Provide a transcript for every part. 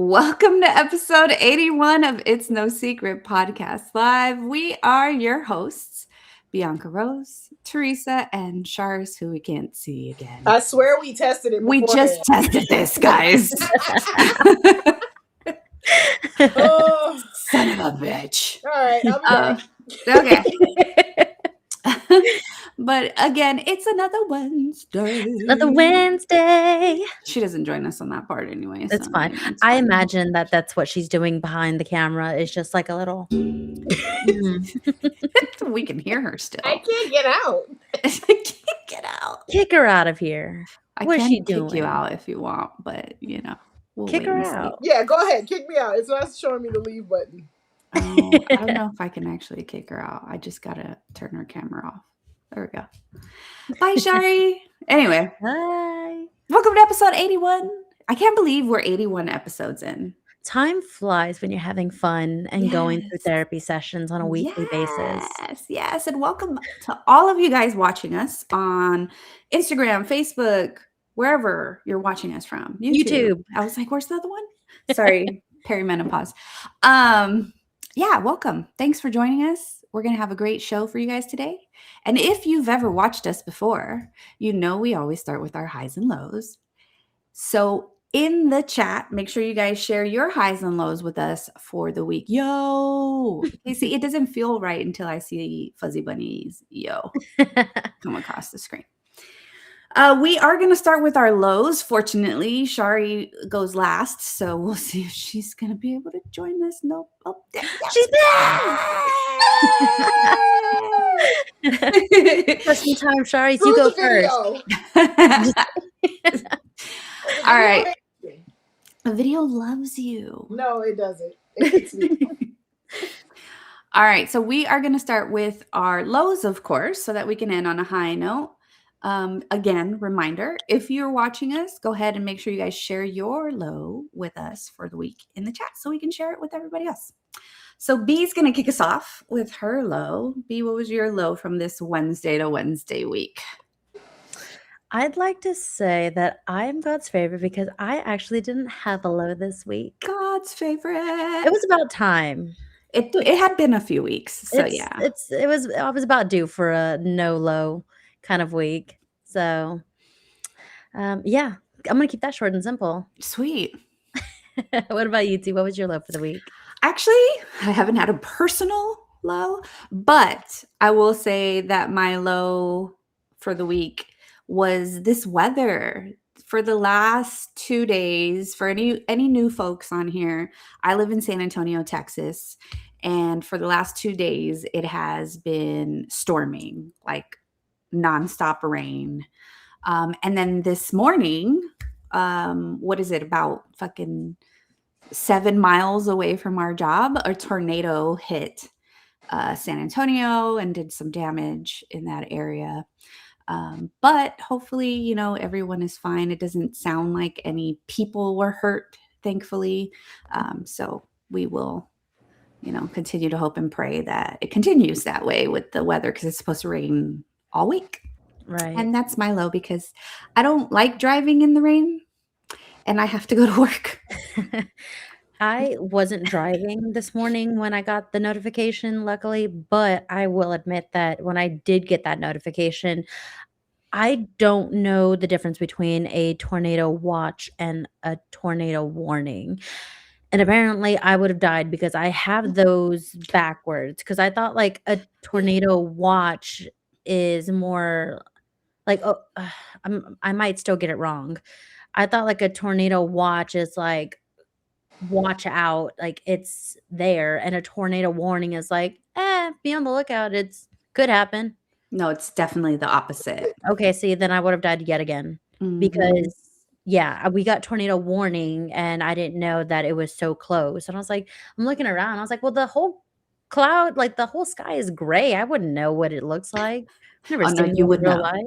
Welcome to episode 81 of It's No Secret Podcast Live. We are your hosts, Bianca Rose, Teresa, and Shars, who we can't see again. I swear we tested it We just tested this, guys. Oh, Son of a bitch. all right, I'll be back. Okay. But again, it's another Wednesday. Another Wednesday. She doesn't join us on that part anyway. That's so, fine. you know, it's I fine. imagine that that's what she's doing behind the camera. Is just like a little. We can hear her still. I can't get out. I can't get out. Kick her out of here. I What is can she kick doing? you out if you want, but you know, we'll Kick wait her and see. out. Yeah, go ahead, kick me out. It's not showing me the leave button. Oh, I don't know if I can actually kick her out. I just gotta turn her camera off. There we go. Bye, Shari. Anyway, Hi. welcome to episode 81. I can't believe we're 81 episodes in. Time flies when you're having fun and going through Yes. therapy sessions on a weekly basis. Yes. And welcome to all of you guys watching us on Instagram, Facebook, wherever you're watching us from. YouTube. I was like, where's the other one? Sorry, perimenopause. Yeah, welcome. Thanks for joining us. We're going to have a great show for you guys today. And if you've ever watched us before, you know we always start with our highs and lows. So in the chat, make sure you guys share your highs and lows with us for the week. Yo. You see, it doesn't feel right until I see Fuzzy Bunny's yo come across the screen. We are going to start with our lows. Fortunately, Shari goes last, so we'll see if she's going to be able to join us. Nope. Oh, there. She's back. Just in time, Shari. You Who's go the first. video? All right. The video loves you. No, it doesn't. It hits me. All right. So we are going to start with our lows, of course, so that we can end on a high note. Again, reminder, if you're watching us, go ahead and make sure you guys share your low with us for the week in the chat so we can share it with everybody else. So B's going to kick us off with her low. B, what was your low from this Wednesday to Wednesday week? I'd like to say that I am God's favorite because I actually didn't have a low this week. God's favorite. It was about time. It had been a few weeks, so yeah. I was about due for a no low kind of week. So yeah, I'm gonna keep that short and simple. Sweet. What about you, T? What was your low for the week? Actually, I haven't had a personal low, but I will say that my low for the week was this weather. For the last 2 days, for any new folks on here, I live in San Antonio, Texas, and for the last 2 days, it has been storming, like nonstop rain. And then this morning, what is it, about fucking 7 miles away from our job, a tornado hit San Antonio and did some damage in that area. But hopefully, you know, everyone is fine. It doesn't sound like any people were hurt, thankfully. So we will, you know, continue to hope and pray that it continues that way with the weather because it's supposed to rain all week. Right. And that's my low because I don't like driving in the rain and I have to go to work. I wasn't driving this morning when I got the notification, luckily, but I will admit that when I did get that notification, I don't know the difference between a tornado watch and a tornado warning. And apparently I would have died because I have those backwards because I thought like a tornado watch is more like, I might still get it wrong. I thought like a tornado watch is like, watch out, like it's there, and a tornado warning is like, be on the lookout, it's could happen. No, it's definitely the opposite. Okay, see, then I would have died yet again because yeah, we got tornado warning and I didn't know that it was so close. And I was like, I'm looking around, I was like, well, the whole cloud, like the whole sky is gray. I wouldn't know what it looks like. I've never seen it in real life.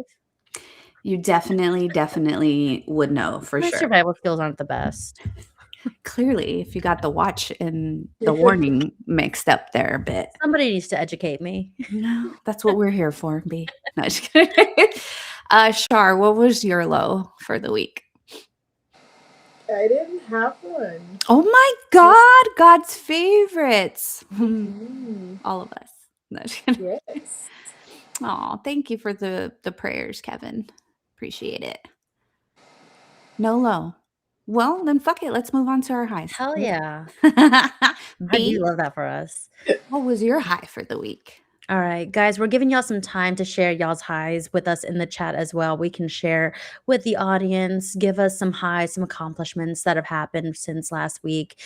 You definitely would know for My sure. survival skills aren't the best. Clearly, if you got the watch and the warning mixed up there a bit. Somebody needs to educate me. No, that's what we're here for, B. No, just kidding. Shar, what was your low for the week? I didn't have one. Oh my Just God, God's favorites. mhm. All of us. No, just kidding. Yes. Aw, thank you for the prayers, Kevin. Appreciate it. No low. Well, then fuck it. Let's move on to our highs. Hell yeah. I do B, love that for us. what was your high for the week? All right, guys, we're giving y'all some time to share y'all's highs with us in the chat as well. We can share with the audience, give us some highs, some accomplishments that have happened since last week.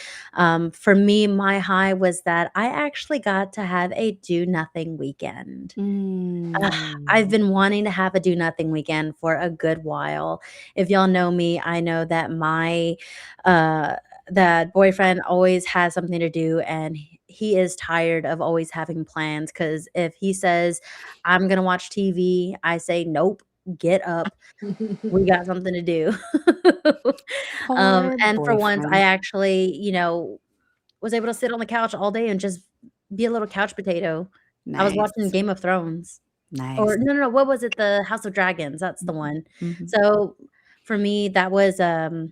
For me, my high was that I actually got to have a do nothing weekend. I've Mm. been wanting to have a do nothing weekend for a good while. If y'all know me, I know that my uh that boyfriend always has something to do, and he is tired of always having plans, cuz if he says I'm going to watch TV, I say nope, get up. We got something to do. Poor And for once I boyfriend. actually, was able to sit on the couch all day and just be a little couch potato. I was watching Nice. Game of Thrones. Or Nice. no, what was it? The House of Dragons, that's the one. Mhm. So, for me, that was a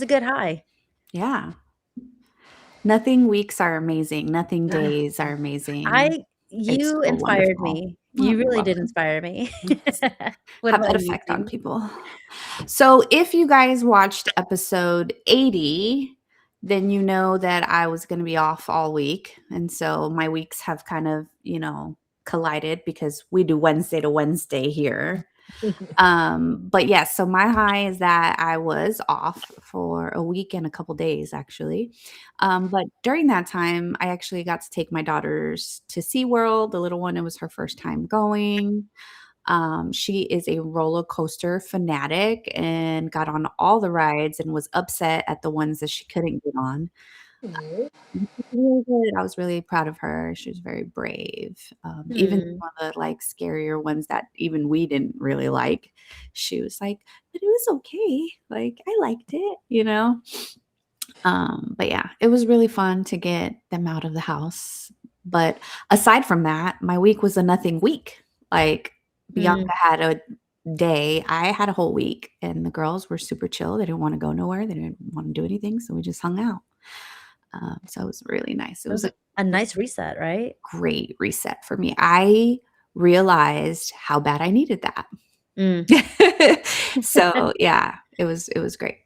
good high. Yeah. Nothing weeks are amazing. Nothing Ugh, days are amazing. I It's you so inspired wonderful. me. Oh, You you're really did welcome. inspire me. Yes. What Have about that you, effect on Cindy? people. So, if you guys watched episode 80, then you know that I was gonna be off all week, and so my weeks have kind of, collided because we do Wednesday to Wednesday here. But yes, so my high is that I was off for a week and a couple days actually. But during that time, I actually got to take my daughters to SeaWorld. The little one, it was her first time going. She is a roller coaster fanatic and got on all the rides and was upset at the ones that she couldn't get on. Mhm. Really good. I was really proud of her. She was very brave. Even Hmm. some of the, like, scarier ones that even we didn't really like, she was like, "But it was okay. Like, I liked it," you know? But yeah, it was really fun to get them out of the house. But aside from that, my week was a nothing week. Like, Bianca Mm. had a day, I had a whole week, and the girls were super chill. They didn't wanna go nowhere. They didn't wanna do anything, so we just hung out. So it was really nice. It It was was a a nice reset, right? great reset for me. I realized how bad I needed that. Mm. So, yeah, it was great.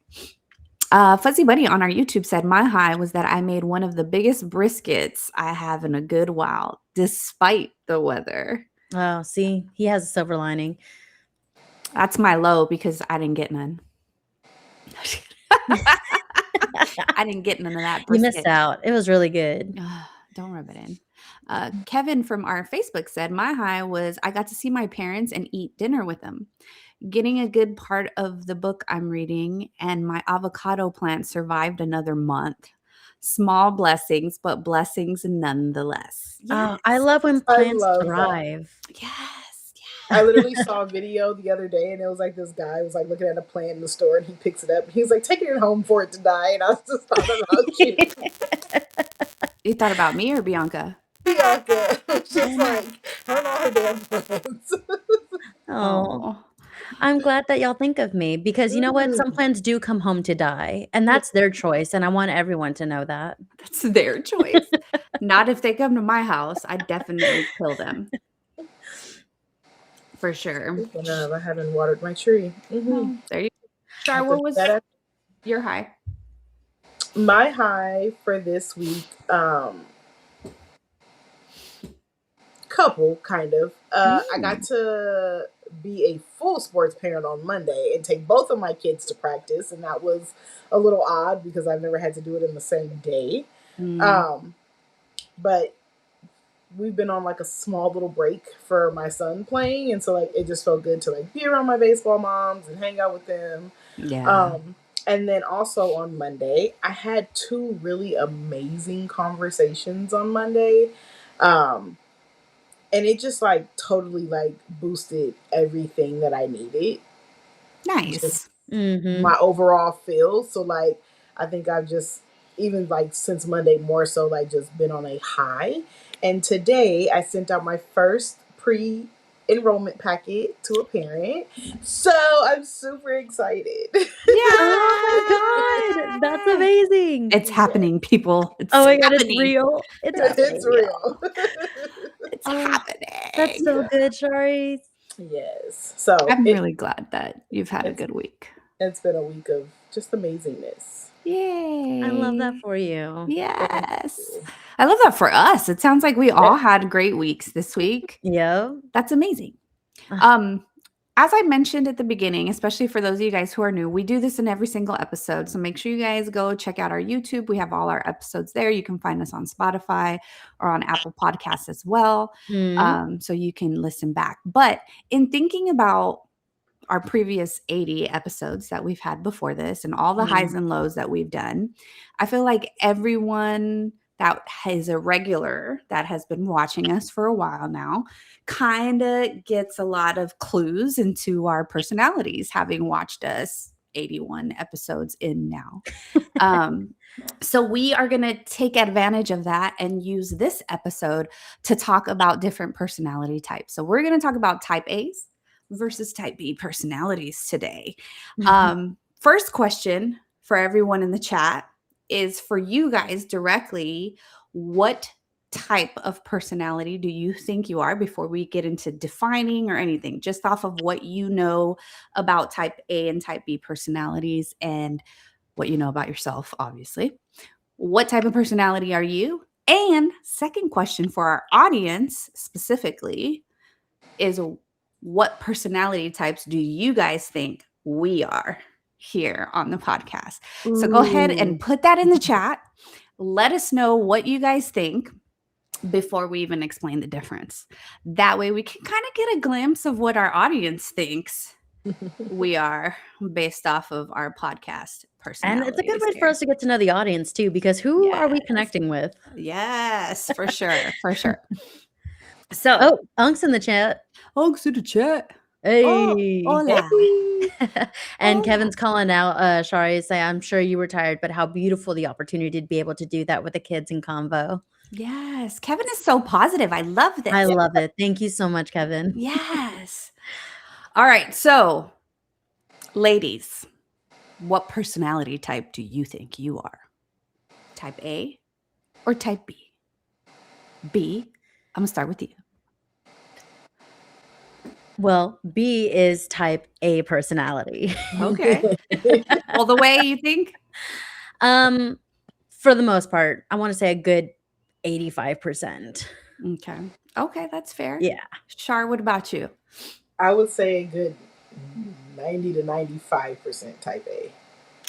Fuzzy Bunny on our YouTube said, "My high was that I made one of the biggest briskets I have in a good while, despite the weather." Oh, see, he has a silver lining. That's my low because I didn't get none. I didn't get none of that You missed brisket. out. It was really good. Ugh, don't rub it in. Kevin from our Facebook said, "My high was I got to see my parents and eat dinner with them. Getting a good part of the book I'm reading, and my avocado plant survived another month. Small blessings, but blessings nonetheless." Oh, I Yes. love when I plants love that. thrive. Yes. I Yes. literally saw a video the other day, and it was like this guy was like looking at a plant in the store, and he picks it up. And he was like taking it home for it to die, and I was just thought about you, You thought about me or Bianca? Bianca. It's Oh just my. like her and all her damn plants. Oh, Oh. I'm glad that y'all think of me because you know what? Some Mm. plants do come home to die, and Yeah. that's their choice, and I want everyone to know that. That's their choice. Not if they come to my house. I'd definitely kill them for sure. Speaking of, I haven't watered my tree. Oh, there you go. I Shar, have to what do was that. your high? My high for this week, couple kind of. I got Mm. to be a full sports parent on Monday and take both of my kids to practice, and that was a little odd because I've never had to do it in the same day. Mm. Um, but we've been on like a small little break for my son playing, and so like it just felt good to like be around my baseball moms and hang out with them. Yeah. Um, and then also on Monday, I had two really amazing conversations on Monday. Um, and it just like totally like boosted everything that I needed. Just Nice. Mhm. my overall feel. So like I think I've just even like since Monday more so like just been on a high. And today I sent out my first enrollment packet to a parent. So I'm super excited. Oh my god, that's Yeah. amazing. It's happening, people. Oh It's my god, it's happening. real. It's It's happening, real. y'all. It's Oh, that's happening. so good, Shari. Yes. So I'm really glad that you've had a it's good week. it's been a week of just amazingness. I love that Yay. for you. Thank Yes. you. I love that for us. It sounds like we Yeah. all had great weeks this week. Yep. That's amazing. Um, as I mentioned at the beginning, especially for those of you guys who are new, we do this in every single episode. So make sure you guys go check out our YouTube. We have all our episodes there. You can find us on Spotify or on Apple Podcasts as well. Mm. So you can listen back. But in thinking about our previous 80 episodes that we've had before this and all the highs and lows that we've done, I feel like everyone that is a regular that has been watching us for a while now kind of gets a lot of clues into our personalities, having watched us 81 episodes in now. Um, so we are going to take advantage of that and use this episode to talk about different personality types. So we're going to talk about type A's versus type B personalities today. First question for everyone in the chat is for you guys directly. What type of personality do you think you are before we get into defining or anything, just off of what you know about type A and type B personalities and what you know about yourself, obviously. What type of personality are you? And second question for our audience specifically is what personality types do you guys think we are here on the podcast? So go ahead and Ooh. put that in the chat. Let us know what you guys think before we even explain the difference. That way we can kind of get a glimpse of what our audience thinks we are based off of our podcast And it's a good personalities way for here. us to get to know the audience too, because who are we Yes. connecting with? Yes, for sure. For sure. So, Oh, Unk's in the chat. thanks to the chat. Oh, Hey. hola. And Hola. Kevin's calling out Shari say, I'm sure you were tired, but how beautiful the opportunity to be able to do that with the kids in convo. Yes. Kevin is so positive. I love I this. love it. Thank you so much, Kevin. Yes. All right. So, ladies, what personality type do you think you are? Type A or type B? B, I'm going to start with you. Well, B is type A personality. Okay. All the way, you think? For the most part, I want to say a good 85%. Okay. Okay, that's fair. Yeah. Shar, what about you? I would say a good 90 to 95% type A.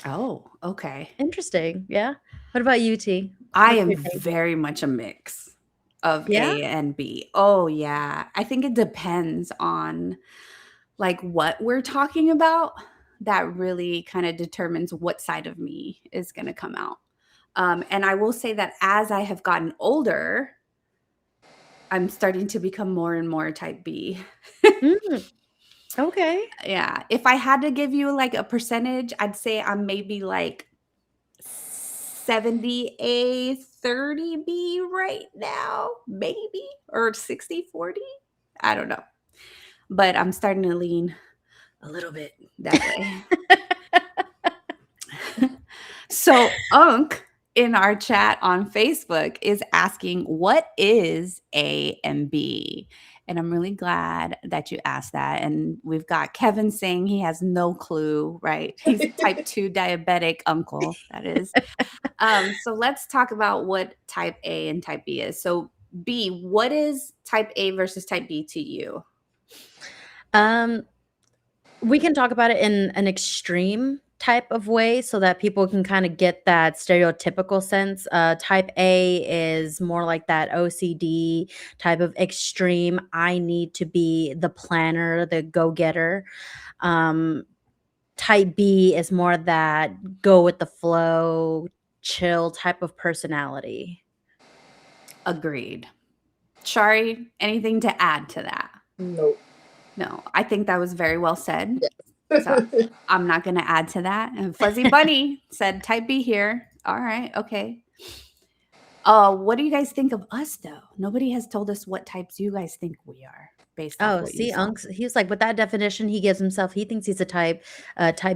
Oh, okay. Interesting. Yeah. What about you, T? I What's am your take? very much a mix of Yeah? A and B. Oh, yeah. I think it depends on like what we're talking about. That really kind of determines what side of me is going to come out. And I will say that as I have gotten older, I'm starting to become more and more type B. Mm, okay. Yeah. If I had to give you like a percentage, I'd say I'm maybe like 70A, 30B right now, maybe, or 60/40. I don't know. But I'm starting to lean a little bit that way. So, Unk in our chat on Facebook is asking, what is A and B? And I'm really glad that you asked that. And we've got Kevin saying he has no clue, right? He's type 2 diabetic uncle, that is. So let's talk about what type A and type B is. So, B, what is type A versus type B to you? We can talk about it in an extreme type of way so that people can kind of get that stereotypical sense. Type A is more like that OCD type of extreme. I need to be the planner, the go-getter. Type B is more that go with the flow, chill type of personality. Agreed. Shari, anything to add to that? Nope. No, I think that was very well said. Yes. So I'm not going to add to that. And Fuzzy Bunny said type B here. All right. Okay. What do you guys think of us though? Nobody has told us what types you guys think we are based off Oh, what you see, saw. Unks, he was like, with that definition he gives himself, he thinks he's a type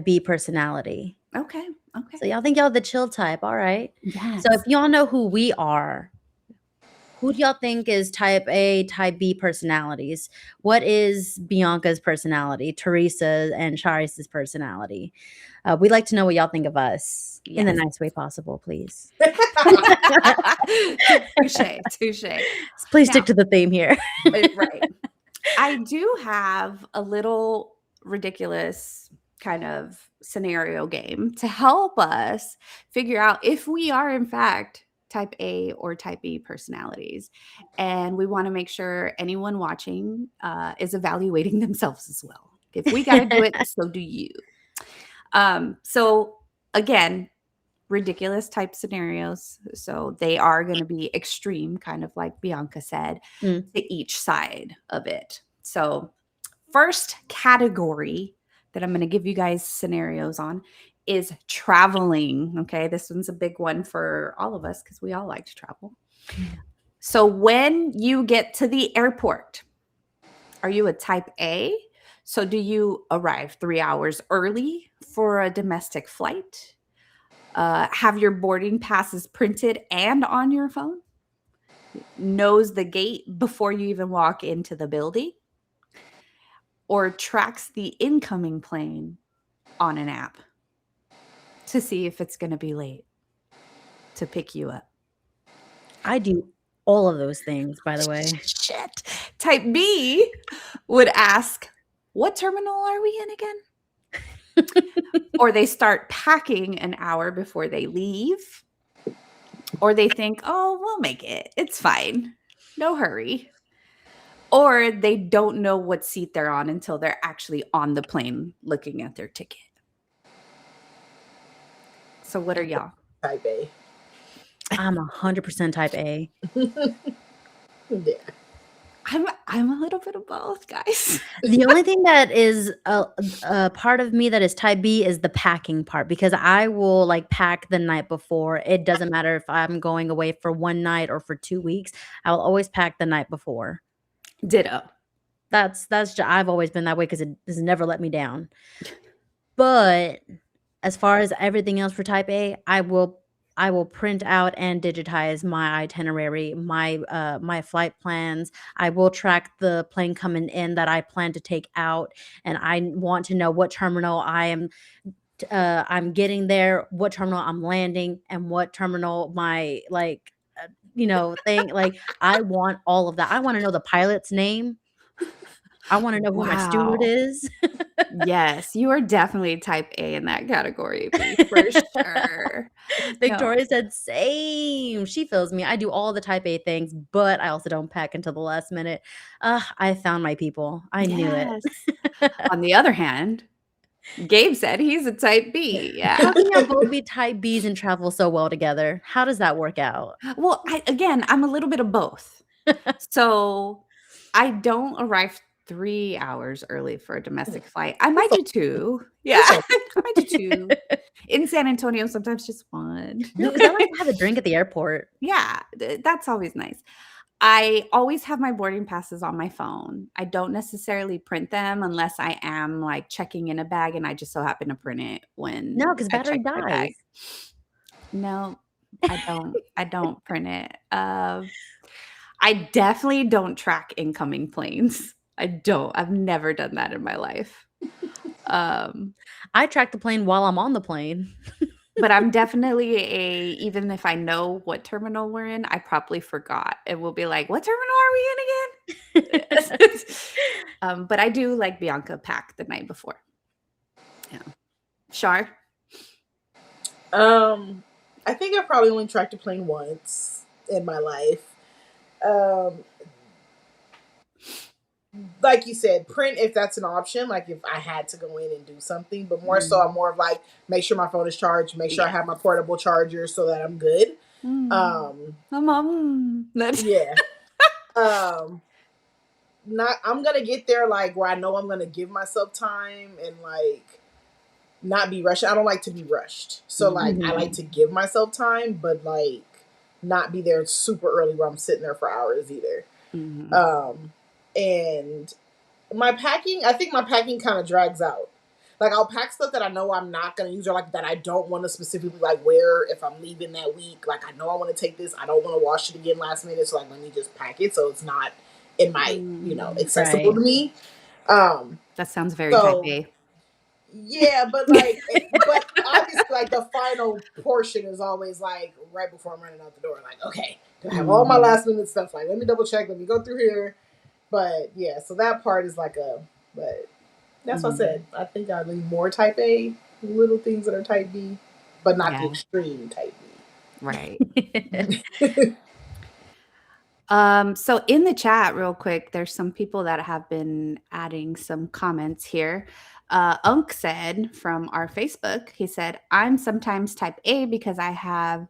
B personality. Okay. So Okay. y'all think y'all the chill type, all right. So if Yes. y'all know who we are, who do y'all think is type A, type B personalities? What is Bianca's personality, Teresa and Charis's personality? We'd like to know what y'all think of us in the Yes. nice way possible, please. Touche. Touche. Please stick Now, to the theme here. right. I do have a little ridiculous kind of scenario game to help us figure out if we are, in fact, type A or type B personalities. And we want to make sure anyone watching is evaluating themselves as well. If we got to do it, so do you. So, again, ridiculous type scenarios. So they are going to be extreme, kind of like Bianca said, Mm. to each side of it. So, first category that I'm going to give you guys scenarios on is traveling. Okay. This one's a big one for all of us because we all like to travel. So, when you get to the airport, are you a type A? So, do you arrive 3 hours early for a domestic flight? Have your boarding passes printed and on your phone? Knows the gate before you even walk into the building? Or tracks the incoming plane on an app to see if it's going to be late to pick you up? I do all of those things, by the way. Shit. Type B would ask, what terminal are we in again? Or they start packing an hour before they leave. Or they think, oh, we'll make it. It's fine. No hurry. Or they don't know what seat they're on until they're actually on the plane looking at their ticket. So, what are y'all? Type A. I'm 100% type A. Yeah. I'm a little bit of both, guys. The only thing that is a part of me that is type B is the packing part, because I will like pack the night before. It doesn't matter if I'm going away for one night or for 2 weeks. I'll always pack the night before. Ditto. I've always been that way because it has never let me down. But as far as everything else for type A, I will print out and digitize my itinerary, my flight plans. I will track the plane coming in that I plan to take out, and I want to know what terminal I'm getting there, what terminal I'm landing, and what terminal my thing. Like I want all of that. I want to know the pilot's name. I want to know who my steward Wow. is. Yes, you are definitely type A in that category, B, for sure. No. Victoria said, "Same." She feels me. I do all the type A things, but I also don't pack until the last minute. I found my people. I knew it. Yes. On the other hand, Gabe said he's a type B. How Yeah. can y'all both be type Bs and travel so well together? How does that work out? Well, I'm a little bit of both. So I don't arrive 3 hours early for a domestic flight. I might do two. Yeah. It's I might do two. In San Antonio, sometimes just one. No, because I like to have a drink at the airport. Yeah, that's always nice. I always have my boarding passes on my phone. I don't necessarily print them unless I am like checking in a bag and I just so happen to print it when No, because I battery check my bag. dies. No, I don't. I don't print it. I definitely don't track incoming planes. I don't. I've never done that in my life. Um, I track the plane while I'm on the plane. but I'm definitely even if I know what terminal we're in, I probably forgot. And we'll be like, what terminal are we in again? But I do like Bianca pack the night before. Yeah. Shar? I think I probably only tracked a plane once in my life. Um, like you said, print if that's an option, like if I had to go in and do something, but more so I'm more of like make sure my phone is charged, make sure I Yeah. have my portable charger so that I'm good. My mom. Yeah. Not I'm gonna get there like where I know I'm gonna give myself time and like not be rushed. I don't like to be rushed. So like I like to give myself time, but like not be there super early where I'm sitting there for hours either. Mhm. And I think my packing kind of drags out. Like I'll pack stuff that I know I'm not gonna use or like that I don't want to specifically like wear if I'm leaving that week. Like I know I want to take this. I don't want to wash it again last minute. So like let me just pack it so it's not in my, accessible Right. to me. Um That sounds very type so A. yeah, but like but obviously like the final portion is always like right before I'm running out the door. Like, okay, do I have all my Mhm. last minute stuff? Like let me double check, let me go through here. But yeah, so that part is like but that's what I Mhm. said. I think I lean more type A, little things that are type B, but not the Yeah, extreme type right. B. So in the chat, real quick, there's some people that have been adding some comments here. Unk said from our Facebook, he said, I'm sometimes type A because I have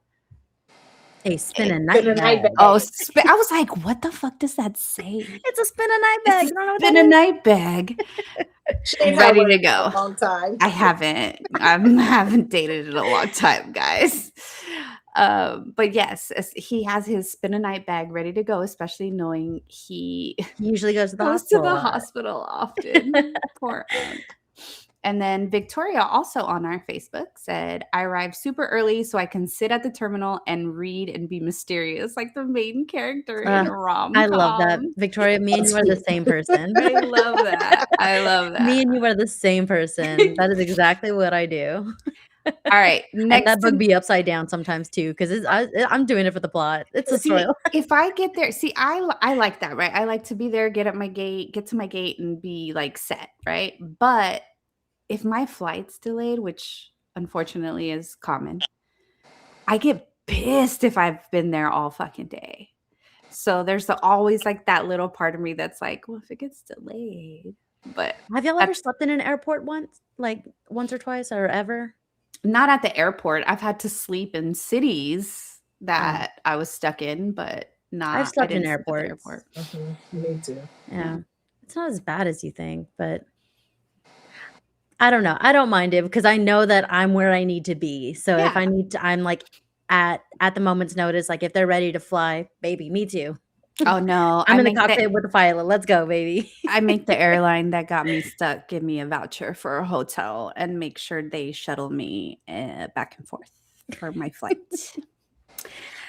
A spin a Been night a night bag. oh, bag. I was like, what the fuck does that say? It's a spin a night It's bag. a You don't know what that spin a is? night bag. She ain't had Ready one to in go. a long time. I haven't. I haven't dated in a long time, guys. But yes, he has his spin a night bag ready to go, especially knowing he He usually goes to the goes to hospital a the lot. hospital often. Poor Unk. And then Victoria, also on our Facebook, said, I arrive super early so I can sit at the terminal and read and be mysterious like the main character in a rom I love that. com. Victoria, me and That's you are the cute. same person. I love that. I love Me that. and you are the same person. That is exactly what I do. All right. And that Next book in be upside down sometimes too, because I'm doing it for the plot. It's a story. See, if I get there, see, I like that, right? I like to be there, get to my gate, and be like set, right? But if my flight's delayed, which unfortunately is common, I get pissed if I've been there all fucking day. So there's always like that little part of me that's like, well, if it gets delayed, but Have y'all ever that's slept in an airport once? Like once or twice or ever? not at the airport. I've had to sleep in cities Oh, that I was stuck in, but I've I slept in didn't sleep at the airports. airport. Me too. Yeah. It's not as bad as you think, but I don't know. I don't mind it because I know that I'm where I need to be. So if Yeah. I need to, I'm like at the moment's notice, like if they're ready to fly, baby, me too. Oh no, I'm in the cockpit with the pilot. Let's go, baby. I make the airline that got me stuck give me a voucher for a hotel and make sure they shuttle me back and forth for my flight.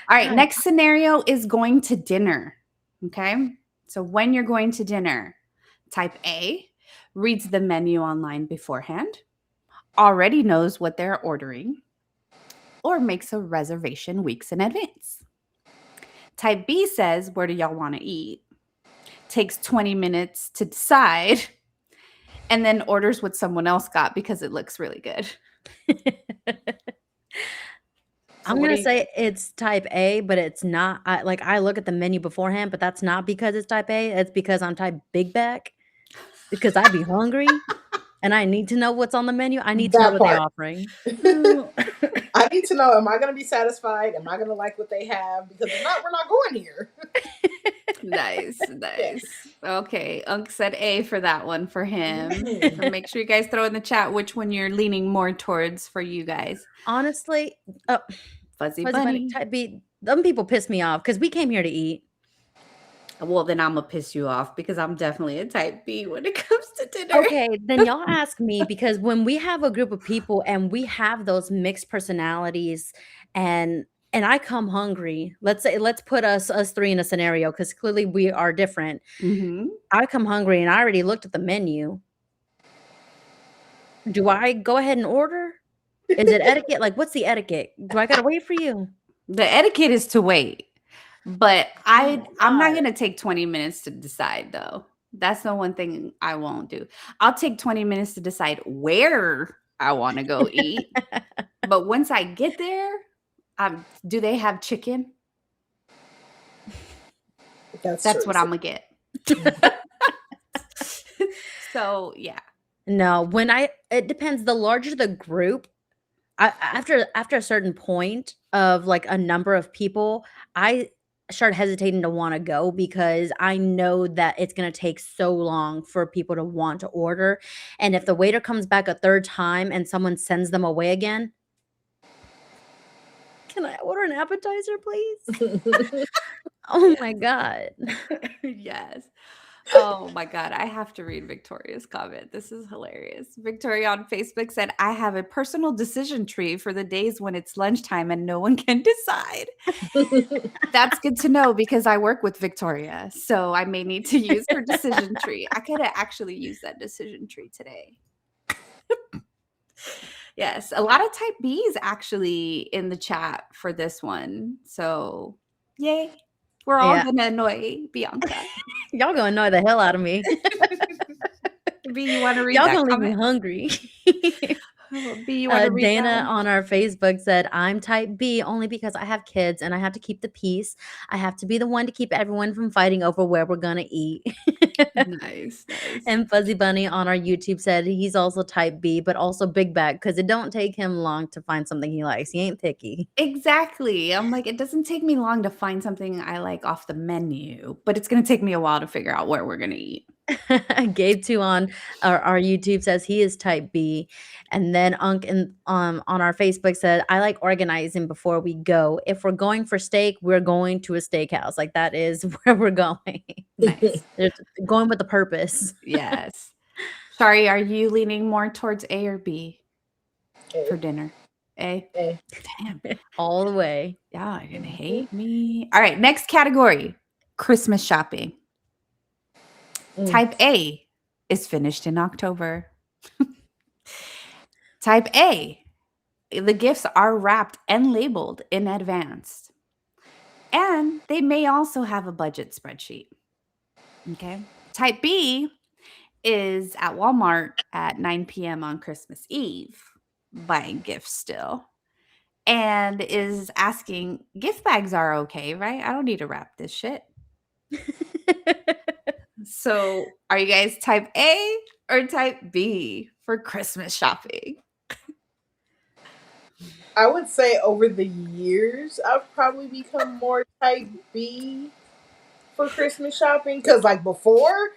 All right, God, next scenario is going to dinner. Okay. So when you're going to dinner, type A reads the menu online beforehand, already knows what they're ordering, or makes a reservation weeks in advance. Type B says, where do y'all want to eat? Takes 20 minutes to decide and then orders what someone else got because it looks really good. So I'm what do gonna you say it's type A, but it's not. I look at the menu beforehand, but that's not because it's type A. It's because I'm type big back because I be hungry and I need to know what's on the menu. I need to know that what they're part? offering. I need to know, am I gonna be satisfied? Am I gonna like what they have? Because if not, we're not going here. Nice, Yeah. nice. Okay, Unk said A for that one for him. Mhm. So make sure you guys throw in the chat which one you're leaning more towards for you guys. Honestly, Fuzzy fuzzy bunny bunny. type B. Them people piss me off because we came here to eat. Well, then I'm gonna piss you off because I'm definitely a type B when it comes to dinner. Okay, then y'all ask me because when we have a group of people and we have those mixed personalities and I come hungry. Let's put us three in a scenario because clearly we are different. Mhm. I come hungry and I already looked at the menu. Do I go ahead and order? Is it etiquette? Like, what's the etiquette? Do I gotta wait for you? The etiquette is to wait. But Oh my I'm not god. gonna take 20 minutes to decide though. That's the one thing I won't do. I'll take 20 minutes to decide where I wanna go eat, but once I get there, do they have chicken? That's That's true. what Imma get. So, yeah. No, it depends. The larger the group, after a certain point of like a number of people, I start hesitating to want to go because I know that it's going to take so long for people to want to order. And if the waiter comes back a third time and someone sends them away again, Can I order an appetizer, please? Oh my god. Yes. Oh my God. I have to read Victoria's comment. This is hilarious. Victoria on Facebook said, I have a personal decision tree for the days when it's lunchtime and no one can decide. That's good to know because I work with Victoria. So I may need to use her decision tree. I could have actually used that decision tree today. Yes. A lot of type B's actually in the chat for this one. So yay. We're all Yeah. going to annoy Bianca. Y'all gonna annoy the hell out of me. B, you want to read Y'all that gonna leave me comment? hungry. B, you want to read that Dana one? on our Facebook said, I'm type B only because I have kids and I have to keep the peace. I have to be the one to keep everyone from fighting over where we're gonna eat. Nice, nice. And Fuzzy Bunny on our YouTube said he's also type B, but also big bag because it don't take him long to find something he likes. He ain't picky. Exactly. I'm like, it doesn't take me long to find something I like off the menu, but it's going to take me a while to figure out where we're going to eat. Gabe too on our YouTube says he is type B, and then Unk and on our Facebook said I like organizing before we go. If we're going for steak, we're going to a steakhouse. Like that is where we're going. Nice. There's going with a purpose. Yes. Sorry, are you leaning more towards A or B for dinner? A. A. Damn. All the way. Y'all are going to hate me. All right, next category, Christmas shopping. Type A is finished in October. Type A, the gifts are wrapped and labeled in advance. And they may also have a budget spreadsheet. Okay. Type B is at Walmart at 9 p.m. on Christmas Eve, buying gifts still, and is asking, gift bags are okay, right? I don't need to wrap this shit. So, are you guys type A or type B for Christmas shopping? I would say over the years, I've probably become more type B for Christmas shopping. Because, like, before,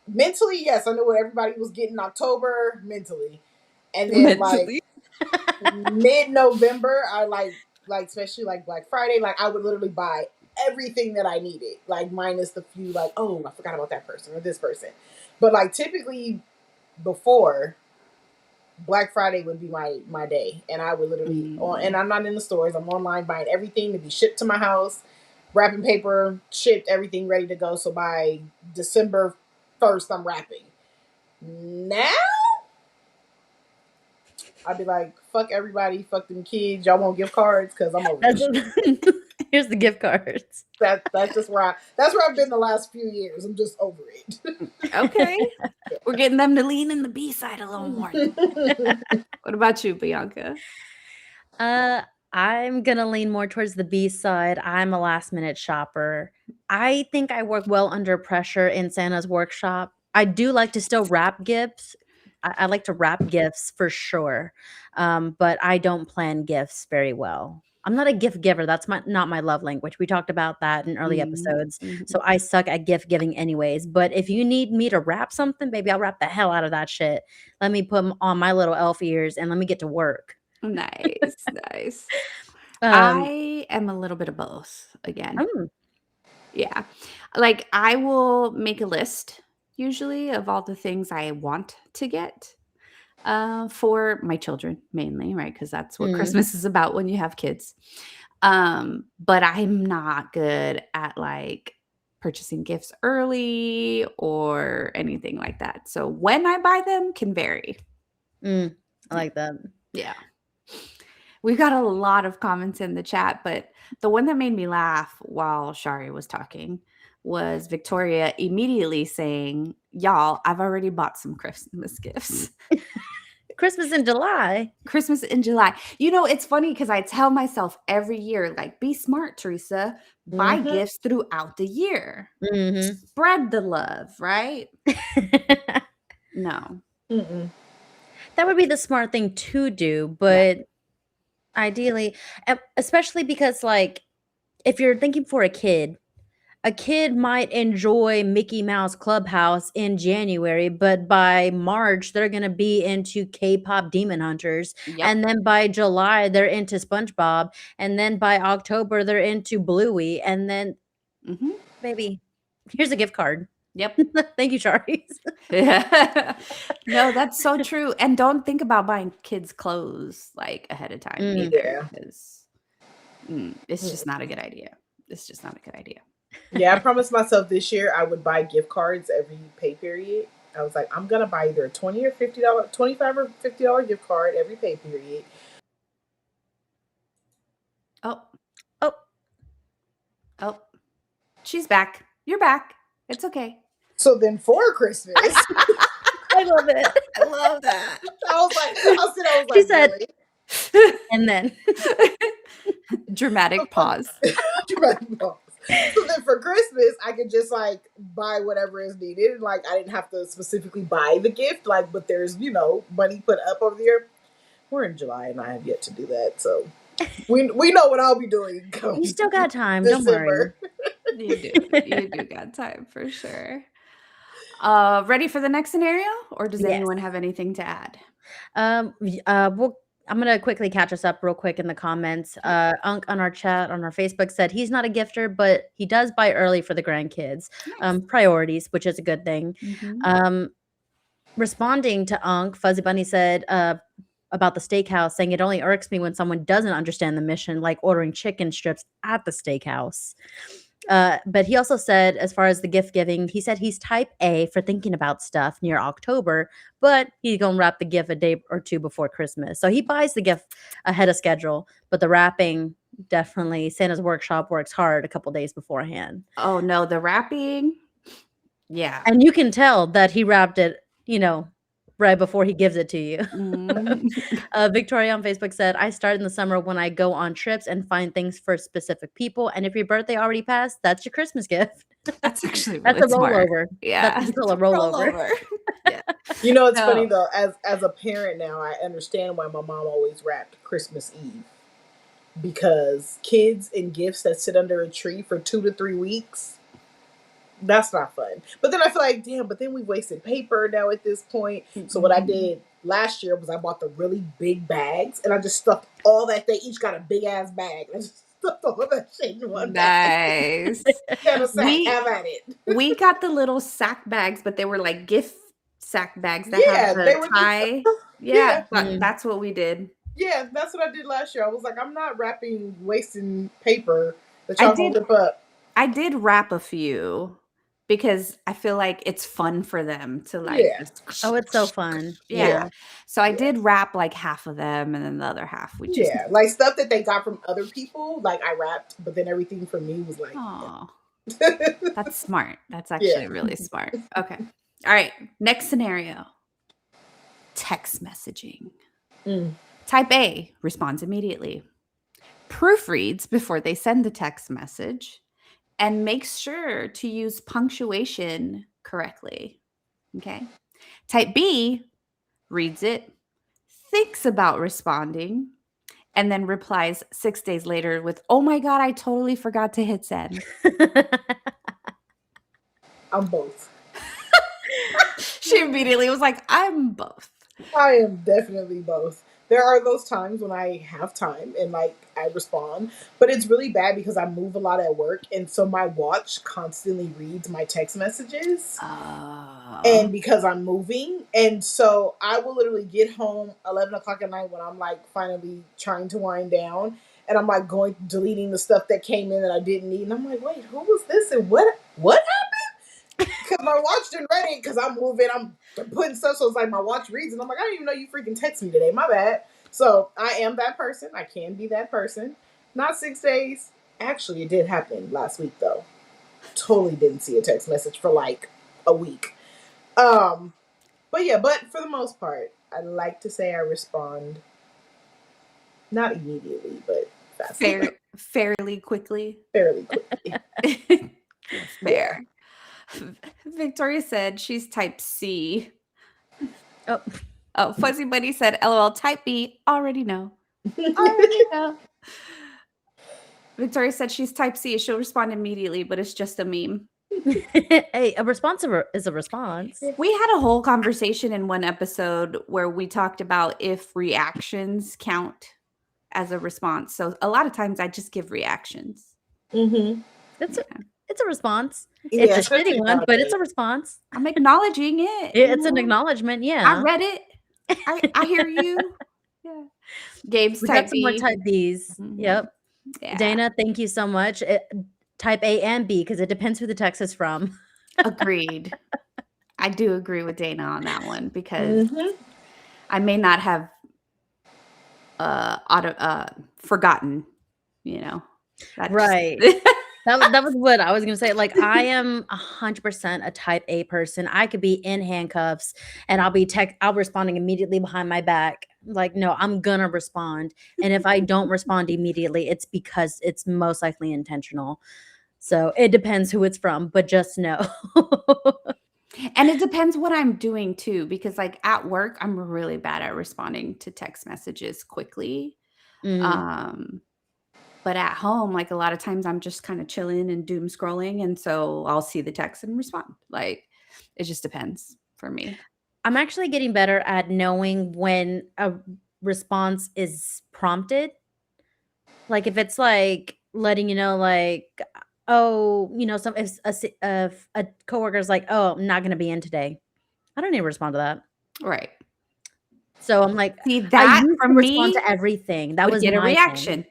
mentally, yes, I knew what everybody was getting in October, mentally. And then, like, Mentally. mid-November, I like, especially, like, Black Friday, like, I would literally buy everything that I needed. Like, minus the few, like, oh, I forgot about that person or this person. But, like, typically, before Black Friday would be my day, and I would literally and I'm not in the stores. I'm online buying everything to be shipped to my house, wrapping paper, shipped, everything ready to go. So by December 1st, I'm wrapping. Now I'd be like, fuck everybody, fuck them kids. Y'all want gift cards because I'm over this. Here's the gift cards. That's just where I've been the last few years. I'm just over it. Okay. We're getting them to lean in the B side a little more. What about you, Bianca? I'm gonna lean more towards the B side. I'm a last minute shopper. I think I work well under pressure in Santa's workshop. I do like to still wrap gifts. I like to wrap gifts for sure, but I don't plan gifts very well. I'm not a gift giver. That's not my love language. We talked about that in early episodes. So I suck at gift giving anyways. But if you need me to wrap something, baby, I'll wrap the hell out of that shit. Let me put 'em on my little elf ears and let me get to work. Nice, nice. Um, I am a little bit of both again. mm, Yeah. Like I will make a list usually of all the things I want to get for my children mainly, right? Because that's what mm. Christmas is about when you have kids. But I'm not good at like purchasing gifts early or anything like that. So when I buy them can vary. I like that. Yeah. We've got a lot of comments in the chat, but the one that made me laugh while Shari was talking was Victoria immediately saying, y'all, I've already bought some Christmas gifts. Christmas in July. Christmas in July. You know, it's funny because I tell myself every year, like, be smart, Teresa. Buy gifts throughout the year. Spread the love, right? No. That would be the smart thing to do, but ideally, especially because, like, if you're thinking for a kid, A kid might enjoy Mickey Mouse Clubhouse in January, but by March, they're gonna be into K-pop Demon Hunters, Yep. and then by July, they're into SpongeBob, and then by October, they're into Bluey, and then, Mhm. baby, here's a gift card. Yep. Thank you, Charlies. No, that's so true, and don't think about buying kids clothes, like, ahead of time Mm. either, Yeah. 'cause, it's just not a good idea. It's just not a good idea. Yeah, I promised myself this year I would buy gift cards every pay period. I was like, I'm gonna buy either a $20 or $50, $25 or $50 gift card every pay period. Oh, Oh, oh, she's back. You're back. It's okay. So then for Christmas, I love it. I love that. I was She like, said, really? and then. Dramatic pause. Dramatic pause. So then for Christmas, I could just like buy whatever is needed. Like I didn't have to specifically buy the gift. Like, but there's money put up over there. We're in July and I have yet to do that. So we know what I'll be doing. Come You still got time, don't worry. December. You do. You do got time for sure. Ready for the next scenario, or does Yes. anyone have anything to add? I'm gonna quickly catch us up real quick in the comments. Unk on our chat on our Facebook said he's not a gifter, but he does buy early for the grandkids. Nice. Priorities, which is a good thing. Mhm. Responding to Unk, Fuzzy Bunny said about the steakhouse, saying it only irks me when someone doesn't understand the mission, like ordering chicken strips at the steakhouse. But he also said, as far as the gift giving, he said he's type A for thinking about stuff near October, but he's gonna wrap the gift a day or two before Christmas. So he buys the gift ahead of schedule, but the wrapping, definitely Santa's workshop works hard a couple days beforehand. Oh no, the wrapping. Yeah. And you can tell that he wrapped it, right before he gives it to you. Mm. Victoria on Facebook said, I start in the summer when I go on trips and find things for specific people. And if your birthday already passed, that's your Christmas gift. That's actually That's really a smart. rollover. Yeah. That's still a rollover. Yeah. It's No. funny though. As a parent now, I understand why my mom always wrapped Christmas Eve because kids and gifts that sit under a tree for 2 to 3 weeks. That's not fun. But then I feel like, damn, but then we wasted paper now at this point. So what I Mhm. did last year was I bought the really big bags and I just stuffed all that. They each got a big ass bag. I just stuffed all that shit in one bag. Nice. Have a sack. We Have at it. we got the little sack bags, but they were like gift sack bags that Yeah, have they the were just tie. yeah. Yeah, Mm. that's what we did. Yeah, that's what I did last year. I was like, I'm not wasting paper that I y'all gonna did rip up. I did wrap a few because I feel like it's fun for them to like Yeah. just Oh, it's so fun. yeah. Yeah. So I Yeah. did wrap like half of them and then the other half we just Yeah, like stuff that they got from other people, like I wrapped, but then everything from me was like, Oh, yeah. that's smart. That's Yeah. actually really smart. Okay. All right. Next scenario. Text messaging. Mm. Type A responds immediately. Proofreads before they send the text message and makes sure to use punctuation correctly. Okay. Type B reads it, thinks about responding, and then replies 6 days later with, oh my God, I totally forgot to hit send. I'm both. She immediately was like, I'm both. I am definitely both. There are those times when I have time and like I respond, but it's really bad because I move a lot at work, and so my watch constantly reads my text messages. And because I'm moving, and so I will literally get home 11 o'clock at night when I'm like finally trying to wind down, and I'm like going deleting the stuff that came in that I didn't need, and I'm like, wait, who was this and what happened? Because my watch didn't read it because I'm moving, I'm putting stuff, so it's like my watch reads, and I'm like, I didn't even know you freaking text me today. My bad. So I am that person. I can be that person. Not 6 days. Actually, it did happen last week though. Totally didn't see a text message for like a week. But for the most part, I like to say I respond not immediately, but fastly, fairly quickly. fairly quickly. Fair. Victoria said she's type C. Oh. Oh, Fuzzy Bunny said, LOL, type B, already know. Already know. Victoria said she's type C. She'll respond immediately, but it's just a meme. Hey, a response is a response. We had a whole conversation in one episode where we talked about if reactions count as a response. So a lot of times I just give reactions. Mm-hmm. It's Yeah. it's a response. Yeah, It's a shitty especially one, but it's nowadays. a response. I'm acknowledging it. It's an acknowledgement, I yeah. read it. I hear you. Yeah. Gabe's We got type some more B. type Bs. Mhm. Yep. Yeah. Dana, thank you so much. Type A and B because it depends who the text is from. Agreed. I do agree with Dana on that one because Mm-hmm. I may not have forgotten, that Right. just That was what I was gonna say. Like, I am 100% a type A person. I could be in handcuffs and I'll responding immediately behind my back. Like, no, I'm gonna respond. And if I don't respond immediately, it's because it's most likely intentional. So it depends who it's from, but just know. and it depends what I'm doing too, because like at work, I'm really bad at responding to text messages quickly. Mm. But at home, like a lot of times I'm just kind of chilling and doom scrolling. And so I'll see the text and respond. Like it just depends for me. I'm actually getting better at knowing when a response is prompted. Like, if it's, like, letting you know, like, oh, some if a coworker's like, "Oh, I'm not gonna be in today." I don't need to respond to that. Right. So, I'm like See, I that used to from respond me to everything. That would was get a my thing. reaction.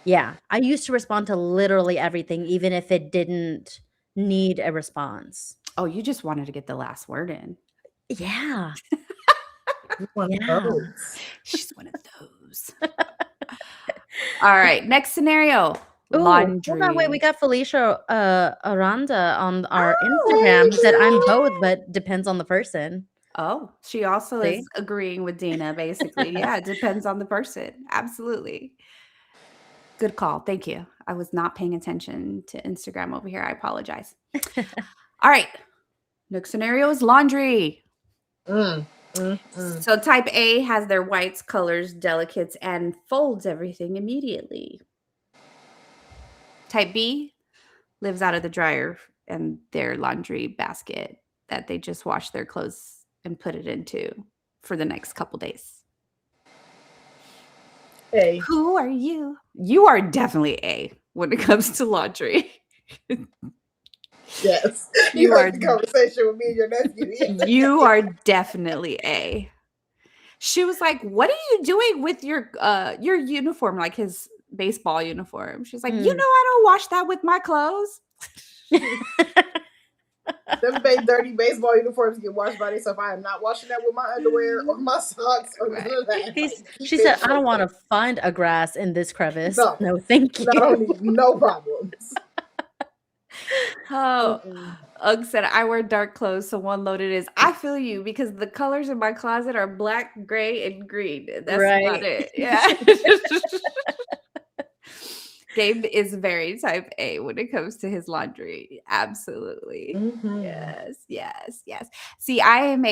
Yeah. I used to respond to literally everything, even if it didn't need a response. Oh, you just wanted to get the last word in. Yeah. One of Yeah. those. She's one of those. All right. Next scenario. Ooh, hold on, wait, we Laundry. got Felicia, Aranda on our Oh, Instagram who said, "I'm both, Angel. but depends on the person." oh, she also is See? agreeing with Dana, basically. Yeah, it depends on the person. Absolutely. Good call. Thank you. I was not paying attention to Instagram over here. I apologize. All right. Next scenario is laundry. Mm, mm, mm. So type A has their whites, colors, delicates, and folds everything immediately. Type B lives out of the dryer and their laundry basket that they just wash their clothes and put it into for the next couple days. Hey, Who are you? You are definitely A when it comes to laundry. yes. You You are heard the conversation with me and your nephew. Yeah. you are definitely A. She was like, "What are you doing with your uniform, like his baseball uniform?" She's like, "You know Mm. I don't wash that with my clothes." Them dirty baseball uniforms get washed by themselves. I am not washing that with my underwear or my socks or none Right. of that. Like, keep She it said, "I don't away. wanna find a grass in this crevice. No, No, thank I don't you." need no problems. Oh, Mm-mm. Ugg said, "I wear dark clothes, so one loaded is." I feel you because the colors in my closet are black, gray, and green. That's about Right. it. Yeah. Gabe is very type A when it comes to his laundry. Absolutely. Mm-hmm. Yes, yes, yes. See, I am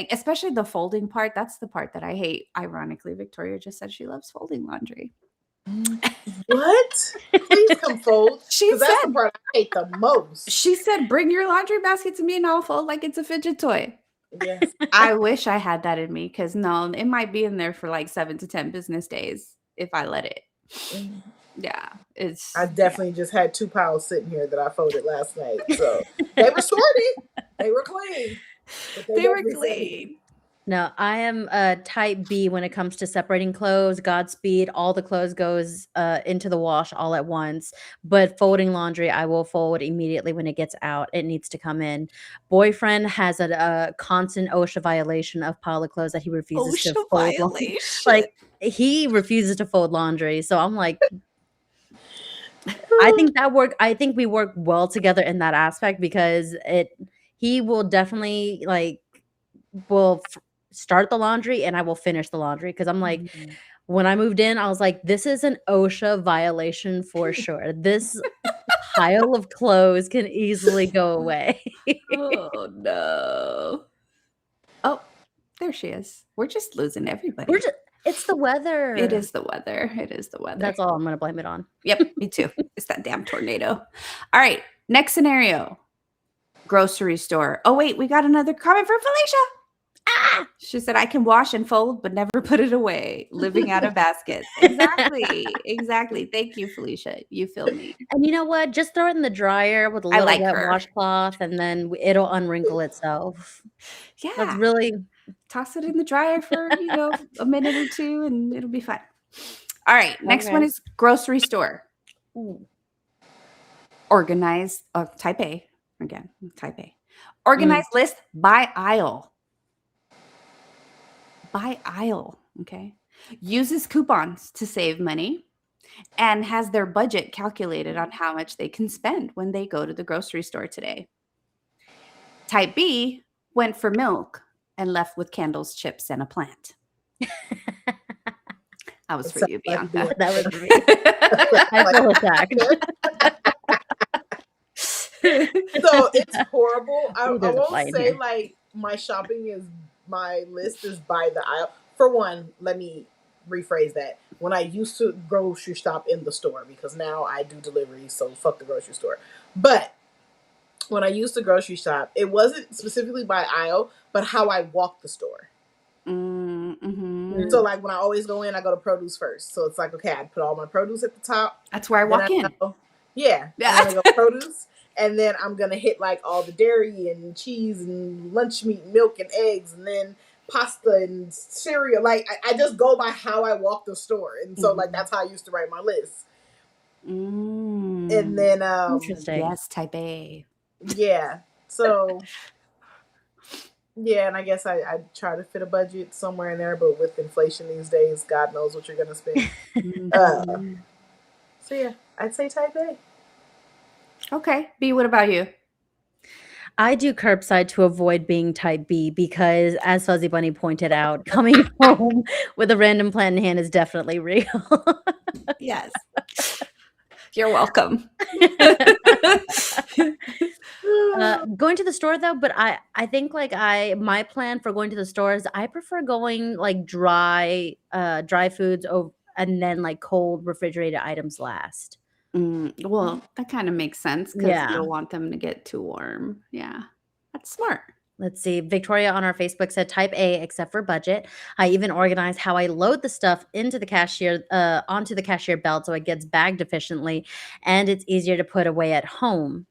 especially the folding part. That's the part that I hate. Ironically, Victoria just said she loves folding laundry. What? Please come fold. She Because that's the said, part I hate the most. "Bring your laundry basket to me and I'll fold like it's a fidget toy." Yes. I wish I had that in me because no, it might be in there for like 7 to 10 business days if I let it. Mm. Yeah, I yeah. definitely just had 2 piles sitting here that I folded last night. So they were sorted. They were clean. But they They were definitely sat here. clean. No, I am a type B when it comes to separating clothes, Godspeed, all the clothes goes, into the wash all at once, but folding laundry, I will fold immediately when it gets out, it needs to come in. Boyfriend has a constant OSHA violation of pile of clothes that he refuses to OSHA fold violation. like, he refuses to fold laundry, so I'm like I think we work well together in that aspect because he will definitely, like, will start the laundry and I will finish the laundry because I'm like, Mhm. when I moved in, I was like, this is an OSHA violation for sure. This pile of clothes can easily go away. Oh, no. Oh, there she is. We're just losing We're everybody. just It's the weather. It is the weather. It is the weather. That's all I'm gonna blame it on. Yep, me too. It's that damn tornado. All right, next scenario. Grocery store. Oh, wait, we got another comment from Felicia. Ah! She said, I can wash and fold, but never put it away. Living out of baskets. Exactly. Exactly. Thank you, Felicia. You feel me. And you know what? Just throw it in the dryer with a I little like wet her. washcloth, and then it'll unwrinkle itself. Yeah. That's really Toss it in the dryer for, a minute or two and it'll be fine. All right. Next one is grocery store. Ooh. Organize. Type A. Again, type A. Organized list by aisle. By aisle. Okay. Uses coupons to save money and has their budget calculated on how much they can spend when they go to the grocery store today. Type B went for milk and left with candles, chips, and a plant. That was for you, Bianca. That was for me. I feel attacked. So it's horrible. I There's a won't fly in say here. like my list is by the aisle. For one, let me rephrase that. When I used to grocery shop in the store, because now I do deliveries, so fuck the grocery store. But when I used to grocery shop, it wasn't specifically by aisle, but how I walk the store. Mm-hmm. So like when I always go in, I go to produce first. So it's like, okay, I put all my produce at the top. That's where I walk in. I'm gonna go produce, and then I'm gonna hit like all the dairy and cheese and lunch meat, milk and eggs, and then pasta and cereal. Like I just go by how I walk the store, and so like that's how I used to write my list. And then Interesting. Yes, type A. Yeah. So yeah, and I guess I try to fit a budget somewhere in there, but with inflation these days, God knows what you're gonna spend. So yeah, I'd say type A. Okay. B, what about you? I do curbside to avoid being type B because, as Fuzzy Bunny pointed out, coming home with a random plant in hand is definitely real. Yes. You're welcome. Going to the store though, but I think like my plan for going to the store is I prefer going like dry foods over and then like cold refrigerated items last. Well, that kind of makes sense because Yeah. you don't want them to get too warm. Yeah. That's smart. Let's see. Victoria on our Facebook said type A except for budget. I even organize how I load the stuff into the cashier onto the cashier belt so it gets bagged efficiently and it's easier to put away at home.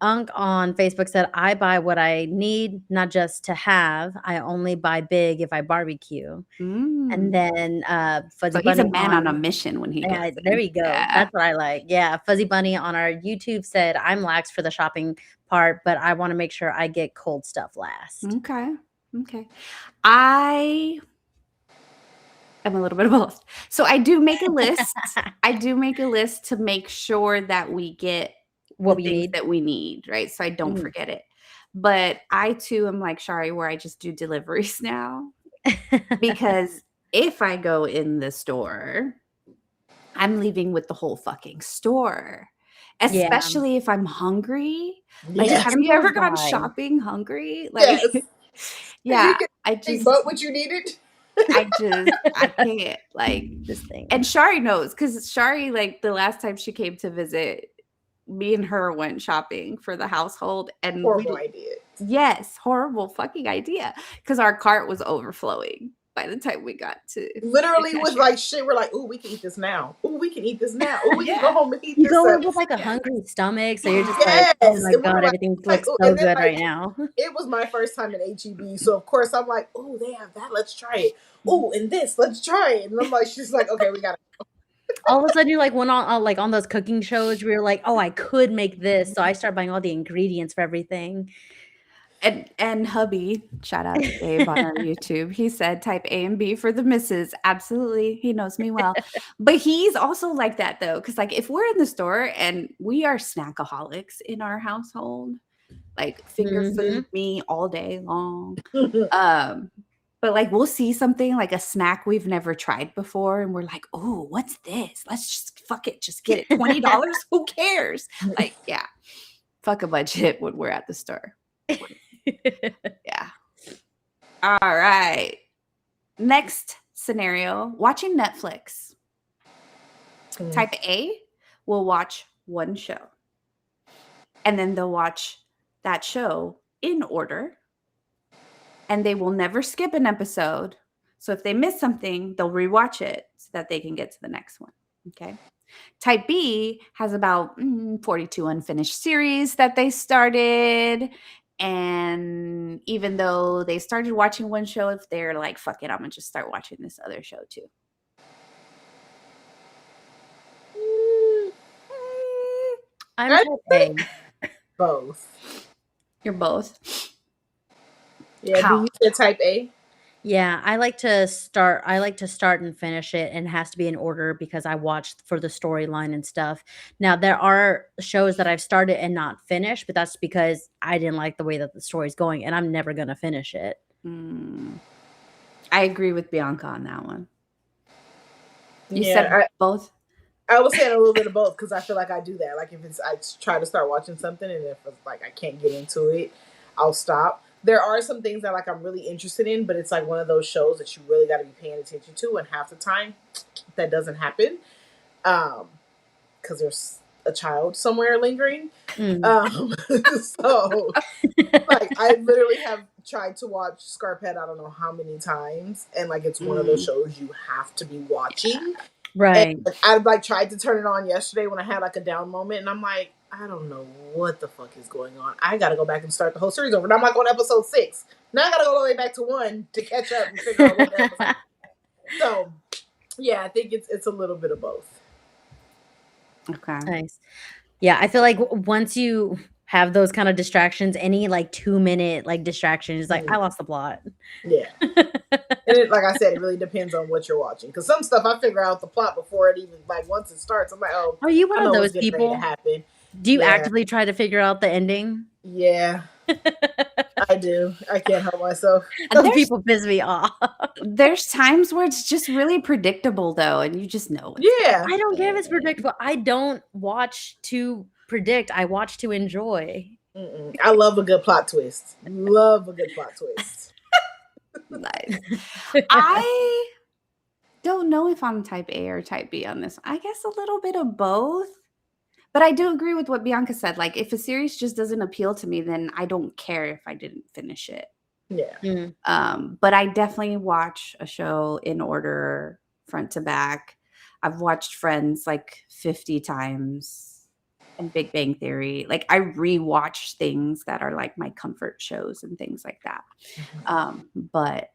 Unk on Facebook said, I buy what I need, not just to have. I only buy big if I barbecue. And then Fuzzy So Bunny he's a man on a mission when he goes in. there you go. Yeah. That's what I like. Yeah. Fuzzy Bunny on our YouTube said, I'm lax for the shopping part, but I want to make sure I get cold stuff last. Okay. I am a little bit of both. So I do make a list. To make sure that we get What the we things need. that we need, right? So I don't forget it. But I too am like Shari, where I just do deliveries now. Because if I go in the store, I'm leaving with the whole fucking store. Especially if I'm hungry. Like, Yes. have you ever gone Buy. shopping hungry? Like, Yes. yeah, I just bought what you needed. I can't, like, This thing. and Shari knows because Shari, like, the last time she came to visit, me and her went shopping for the household, and Horrible idea. Yes, horrible fucking idea because our cart was overflowing by the time we got to Literally with like shit. We're like, ooh, we can eat this now. Ooh, we can eat this now. Ooh, we can go home and eat You this. go in with like a hungry stomach, so you're just Yes. like, oh my And we're god, like- everything like, looks ooh, so and then, good like, right now. It was my first time at HEB, so of course I'm like, oh, they have that. Let's try it. Oh, and this, let's try it. And I'm like, she's like, okay, we got it. All of a sudden, you like went on like on those cooking shows where you're like, oh, I could make this, so I start buying all the ingredients for everything. And hubby, shout out to Dave on our YouTube. He said type A and B for the missus. Absolutely. He knows me well. But he's also like that though. Cause like if we're in the store and we are snackaholics in our household, like finger food me all day long. But like we'll see something like a snack we've never tried before and we're like, oh, what's this? Let's just fuck it, just get it. $20. Who cares? Like, yeah. Fuck a budget when we're at the store. Yeah. All right. Next scenario, watching Netflix. Hmm. Type A will watch one show and then they'll watch that show in order and they will never skip an episode. So if they miss something, they'll rewatch it so that they can get to the next one. Okay. Type B has about 42 unfinished series that they started. And even though they started watching one show, if they're like, fuck it, I'm going to just start watching this other show too. I'm I type A. both. You're both. Yeah, B, How? you said type A. Yeah, I like to start and finish it, and it has to be in order because I watched for the storyline and stuff. Now, there are shows that I've started and not finished, but that's because I didn't like the way that the story's going, and I'm never gonna finish it. I agree with Bianca on that one. You said Yeah, both? I was saying a little bit of both because I feel like I do that. Like if it's, I try to start watching something, and if it's like I can't get into it, I'll stop. There are some things that like I'm really interested in, but it's like one of those shows that you really got to be paying attention to, and half the time that doesn't happen, because there's a child somewhere lingering. Mm. Um, so like I literally have tried to watch Scarpet I don't know how many times, and like it's one of those Mm, shows you have to be watching. And Right. I like tried to turn it on yesterday when I had like a down moment, and I'm like, I don't know what the fuck is going on. I gotta go back and start the whole series over. And I'm like on episode 6. Now I gotta go all the way back to 1 to catch up and figure out what episode. So yeah, I think it's a little bit of both. okay. Nice. Yeah, I feel like once you have those kind of distractions, any, like, 2-minute, like, distraction is like, "I Mm, lost the plot." yeah. And it, like I said, it really depends on what you're watching. Because some stuff I figure out the plot before it even like once it starts. I'm like, oh, Are you one I of know what's those getting ready to people? happen. Do you Yeah, actively try to figure out the ending? yeah, I do. I can't help myself. Those There's people piss me off. there's times where it's just really predictable though, and you just know what's gonna Yeah. I don't care if it's happen. predictable. I don't watch to predict, I watch to enjoy. Mm-mm. I love a good plot twist. Love a good plot twist. Nice. I don't know if I'm type A or type B on this. I guess a little bit of both. But I do agree with what Bianca said. Like, if a series just doesn't appeal to me, then I don't care if I didn't finish it. Yeah. Mm. But I definitely watch a show in order, front to back. I've watched Friends like 50 times and Big Bang Theory. Like, I rewatch things that are like my comfort shows and things like that. But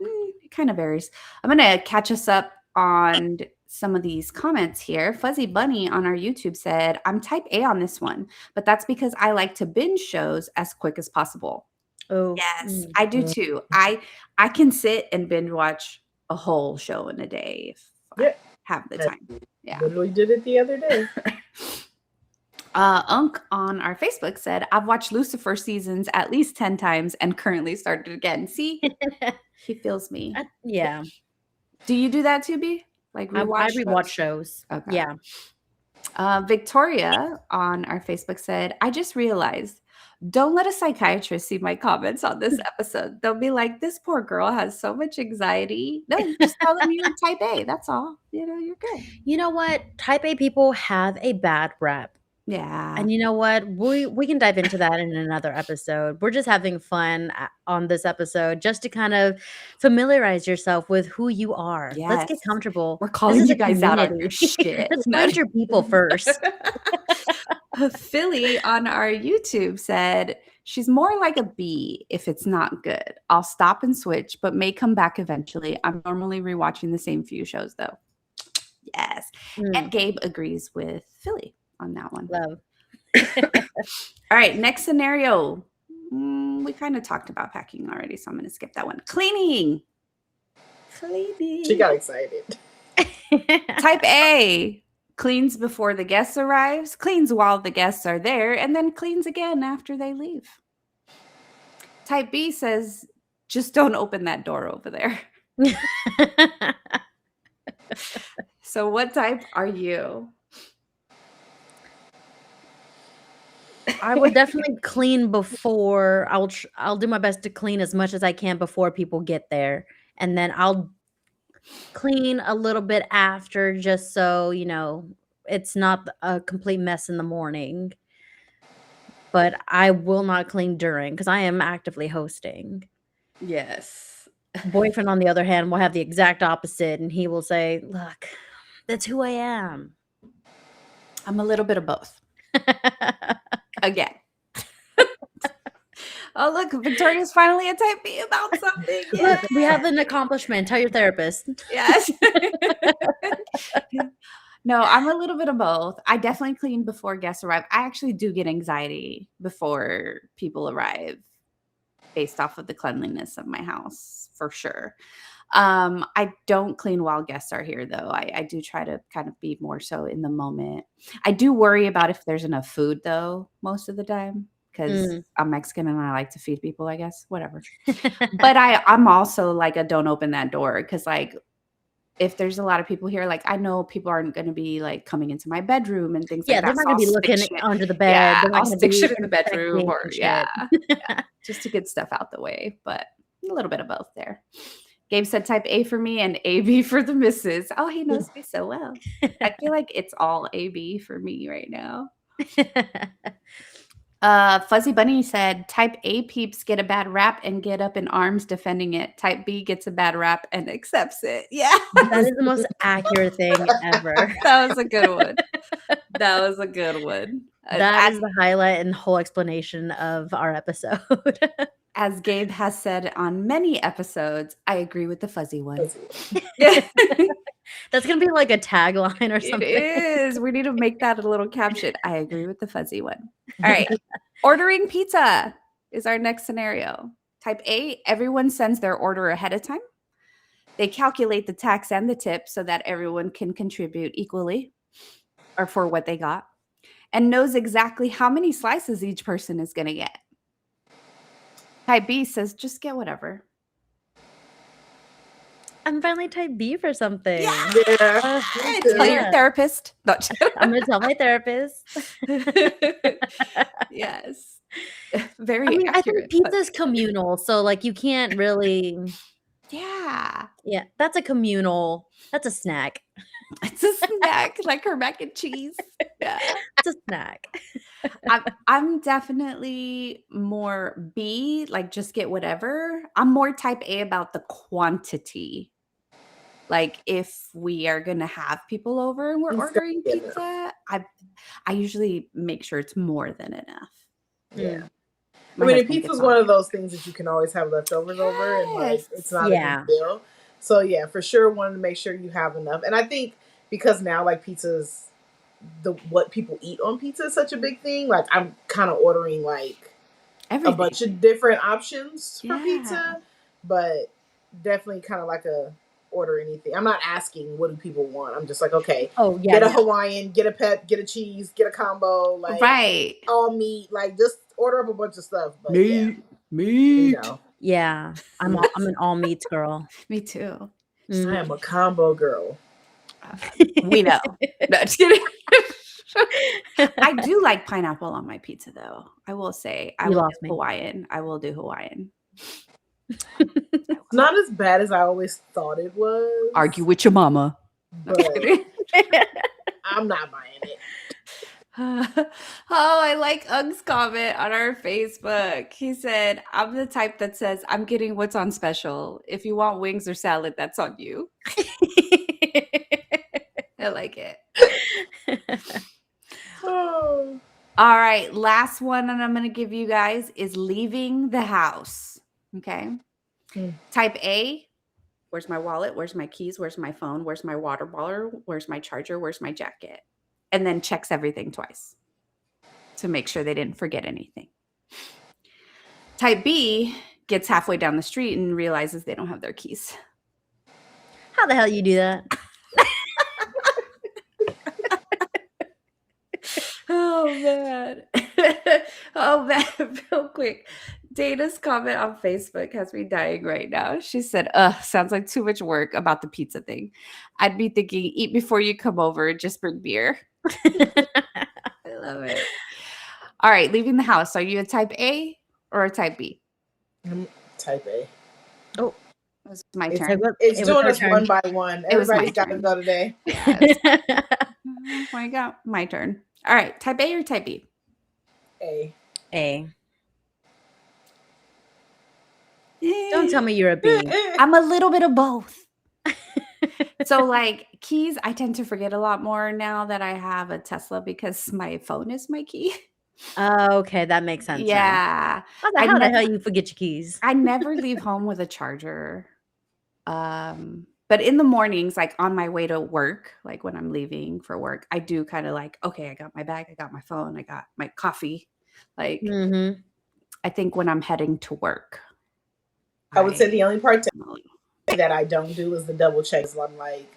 it kind of varies. I'm going to catch us up on some of these comments here. Fuzzy Bunny on our YouTube said, I'm type A on this one, but that's because I like to binge shows as quick as possible. Oh, Yes, I do Mm. too. I can sit and binge watch a whole show in a day if I Yeah. have the I time. Yeah. literally did it the other day. Unk on our Facebook said, I've watched Lucifer seasons at least 10 times and currently started again. See, he feels me. yeah. Do you do that too, B? Like I rewatch rewatch shows? shows. Okay. Yeah. Victoria on our Facebook said, I just realized don't let a psychiatrist see my comments on this episode. They'll be like, this poor girl has so much anxiety. No, you just tell them you're type A. That's all. You know, you're good. You know what? Type A people have a bad rep. Yeah. And you know what? We can dive into that in another episode. We're just having fun on this episode just to kind of familiarize yourself with who you are. Let's get Yes. comfortable. We're This calling is you a guys out on your community. shit. Let's No. find your people first. Philly on our YouTube said, she's more like a B if it's not good. I'll stop and switch, but may come back eventually. I'm normally rewatching the same few shows though. Yes. And Mm, Gabe agrees with Philly on that one. love. All right, next scenario. We kind of talked about packing already, so I'm going to skip that one. Cleaning. Cleaning. She got excited. Type A cleans before the guests arrives, cleans while the guests are there, and then cleans again after they leave. Type B says, just don't open that door over there. So what type are you? I would definitely clean before I'll do my best to clean as much as I can before people get there. and then I'll clean a little bit after just so, it's not a complete mess in the morning. But I will not clean during because I am actively hosting. Yes. Boyfriend, on the other hand, will have the exact opposite, and he will say, "Look, that's who I am." I'm a little bit of both. Again. Oh, look, Victoria's finally a type B about something. Look, we Yay! have an accomplishment. Tell your therapist. Yes. No, I'm a little bit of both. I definitely clean before guests arrive. I actually do get anxiety before people arrive based off of the cleanliness of my house, for sure. I don't clean while guests are here, though. I do try to kind of be more so in the moment. I do worry about if there's enough food, though, most of the time, because Mm. I'm Mexican and I like to feed people, I guess, whatever. But I'm also like a don't open that door because, like, if there's a lot of people here, like, I know people aren't going to be like coming into my bedroom and things like Yeah, they're that. not So gonna I'll be stick looking shit. under the Yeah, bed. They're not I'll gonna stick be shit in the bedroom inspecting or, and yeah, shit. just to get stuff out the way. But a little bit of both there. Gabe said type A for me and AB for the missus. Oh, he knows me so well. I feel like it's all AB for me right now. Fuzzy Bunny said type A peeps get a bad rap and get up in arms defending it. Type B gets a bad rap and accepts it. Yeah. That is the most accurate thing ever. That was a good one. That was a good one. That is the highlight and whole explanation of our episode. As Gabe has said on many episodes, I agree with the fuzzy one. That's gonna be like a tagline or It something. is. We need to make that a little caption. I agree with the fuzzy one. All right. Ordering pizza is our next scenario. Type A, everyone sends their order ahead of time. They calculate the tax and the tip so that everyone can contribute equally or for what they got and knows exactly how many slices each person is going to get. Type B says, just get whatever. I'm finally type B for something. Yeah. Tell your therapist. No, I'm gonna tell my therapist. yes. Very I mean, I accurate. think pizza's communal, so like you can't really. Yeah. Yeah, that's a snack. It's a snack, like her mac and cheese. Yeah. It's a snack. I'm definitely more B, like just get whatever. I'm more type A about the quantity. Like if we are gonna have people over and we're ordering pizza, I usually make sure it's more than enough. Yeah. My I mean, husband pizza's gets one on of those things that you can always have leftovers over, and like Yes. it's not a Yeah. big deal. So yeah, for sure, wanted to make sure you have enough. And I think because now like pizza's what people eat on pizza is such a big thing. Like I'm kind of ordering like a bunch of different options for pizza, but definitely kind of like a order anything. I'm not asking what do people want. I'm just like, okay, Oh yeah, get a no. Hawaiian, get a pet, get a cheese, get a combo, like Right. all meat, like just order up a bunch of stuff. But Meat. you know, Yeah, I'm an all meats girl. Me too. Mhm. I am a combo girl. We know. No, just kidding. I do like pineapple on my pizza, though. I will say, I You will lost do me. Hawaiian. I will do Hawaiian. It's not as bad as I always thought it was. Argue with your mama. No, but just kidding. I'm not buying it. Oh, I like Ug's comment on our Facebook. He said, I'm the type that says, I'm getting what's on special. If you want wings or salad, that's on you. I like it. Oh. All right. Last one, and I'm going to give you guys is leaving the house. Okay. Type A, where's my wallet? Where's my keys? Where's my phone? Where's my water bottle? Where's my charger? Where's my jacket? And then checks everything twice to make sure they didn't forget anything. Type B gets halfway down the street and realizes they don't have their keys. How the hell you do that? Oh, man. Oh, man. Real quick. Dana's comment on Facebook has me dying right now. She said, sounds like too much work about the pizza thing. I'd be thinking, eat before you come over, just bring beer. I love it. All right, leaving the house. Are you a type A or a type B? I'm type A. Oh, It was my It's turn. It's it was doing her us one turn. by one. It was my Everybody's got to turn. go today. Yeah, it was my God, my turn. All right, type A or type B? A. A. Don't tell Eh, me you're a B. I'm a little bit of both. So, like keys, I tend to forget a lot more now that I have a Tesla because my phone is my key. Oh, okay, that makes sense now. Yeah. I was like, I how the ne hell you forget your keys? I never leave home with a charger. But in the mornings, like on my way to work, like when I'm leaving for work, I do kind of like, okay, I got my bag, I got my phone, I got my coffee. Like, Mhm. I think when I'm heading to work, I would say I the only part definitely that I don't do is the double checks. I'm like,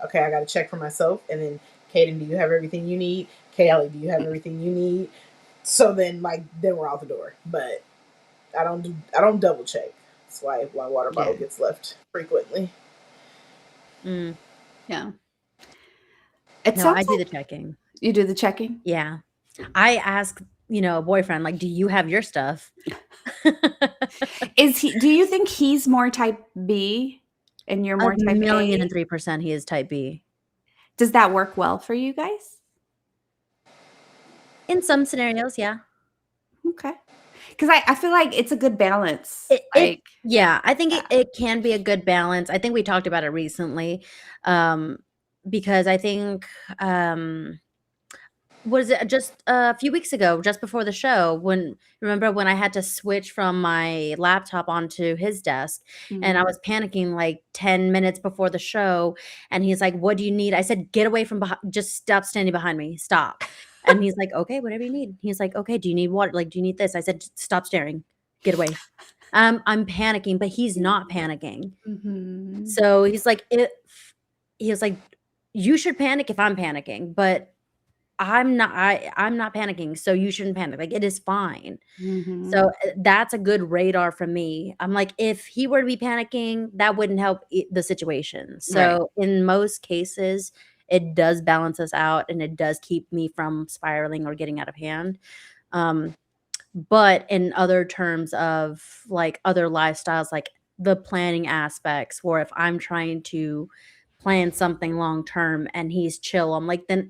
okay, I got to check for myself. And then, Kaden, do you have everything you need? Kaylee, do you have everything you need? So then, then we're out the door. But I don't double check. That's why my water bottle yeah, gets left frequently. Mm. yeah. It No, sounds I do the like checking. you do the checking. Yeah. I ask, a boyfriend, like, "Do you have your stuff?" Do you think he's more type B and you're A more type million and A? 3% he is type B. Does that work well for you guys? In some scenarios, yeah. Okay. Because I feel like it's a good balance. It Like, yeah, I think yeah. it can be a good balance. I think we talked about it recently, um, because I think, was it just a few weeks ago, just before the show, when remember when I had to switch from my laptop onto his desk, and I Mhm. was panicking, like, 10 minutes before the show, and he's like, "What do you need?" I said, "Get away from behi just stop standing behind me, stop." And he's like, "Okay, whatever you need." He's like, "Okay, do you need water? Like, do you need this?" I said, "Stop staring. Get away." I'm panicking, but he's not panicking. Mhm. So he's like, "If" he was like, "You should panic if I'm panicking, but I'm not panicking, so you shouldn't panic, like, it is fine." Mhm. So, that's a good radar for me. I'm like, if he were to be panicking, that wouldn't help the situation. Right. So, in most cases, it does balance us out, and it does keep me from spiraling or getting out of hand. Um, but in other terms of, like, other lifestyles, like the planning aspects, or if I'm trying to plan something long term and he's chill, I'm like, then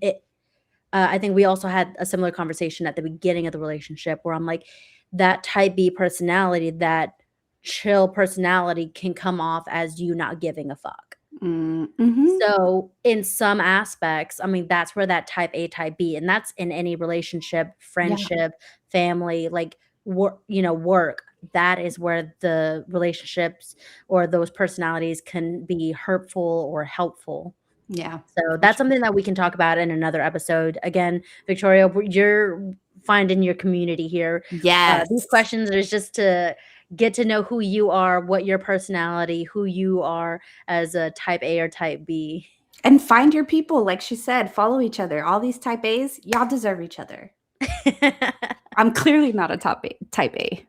I think we also had a similar conversation at the beginning of the relationship where I'm like, that type B personality, that chill personality can come off as you not giving a fuck. Mhm. So, in some aspects, I mean, that's where that type A, type B, and that's in any relationship, Yeah. friendship, family, like work. That is where the relationships or those personalities can be hurtful or helpful. Yeah. So For that's sure. something that we can talk about in another episode. Again, Victoria, you're finding your community here. These Yes. questions are just to get to know who you are, what your personality, who you are as a type A or type B. And find your people, like she said, follow each other. All these type A's, y'all deserve each other. I'm clearly not a top A type A.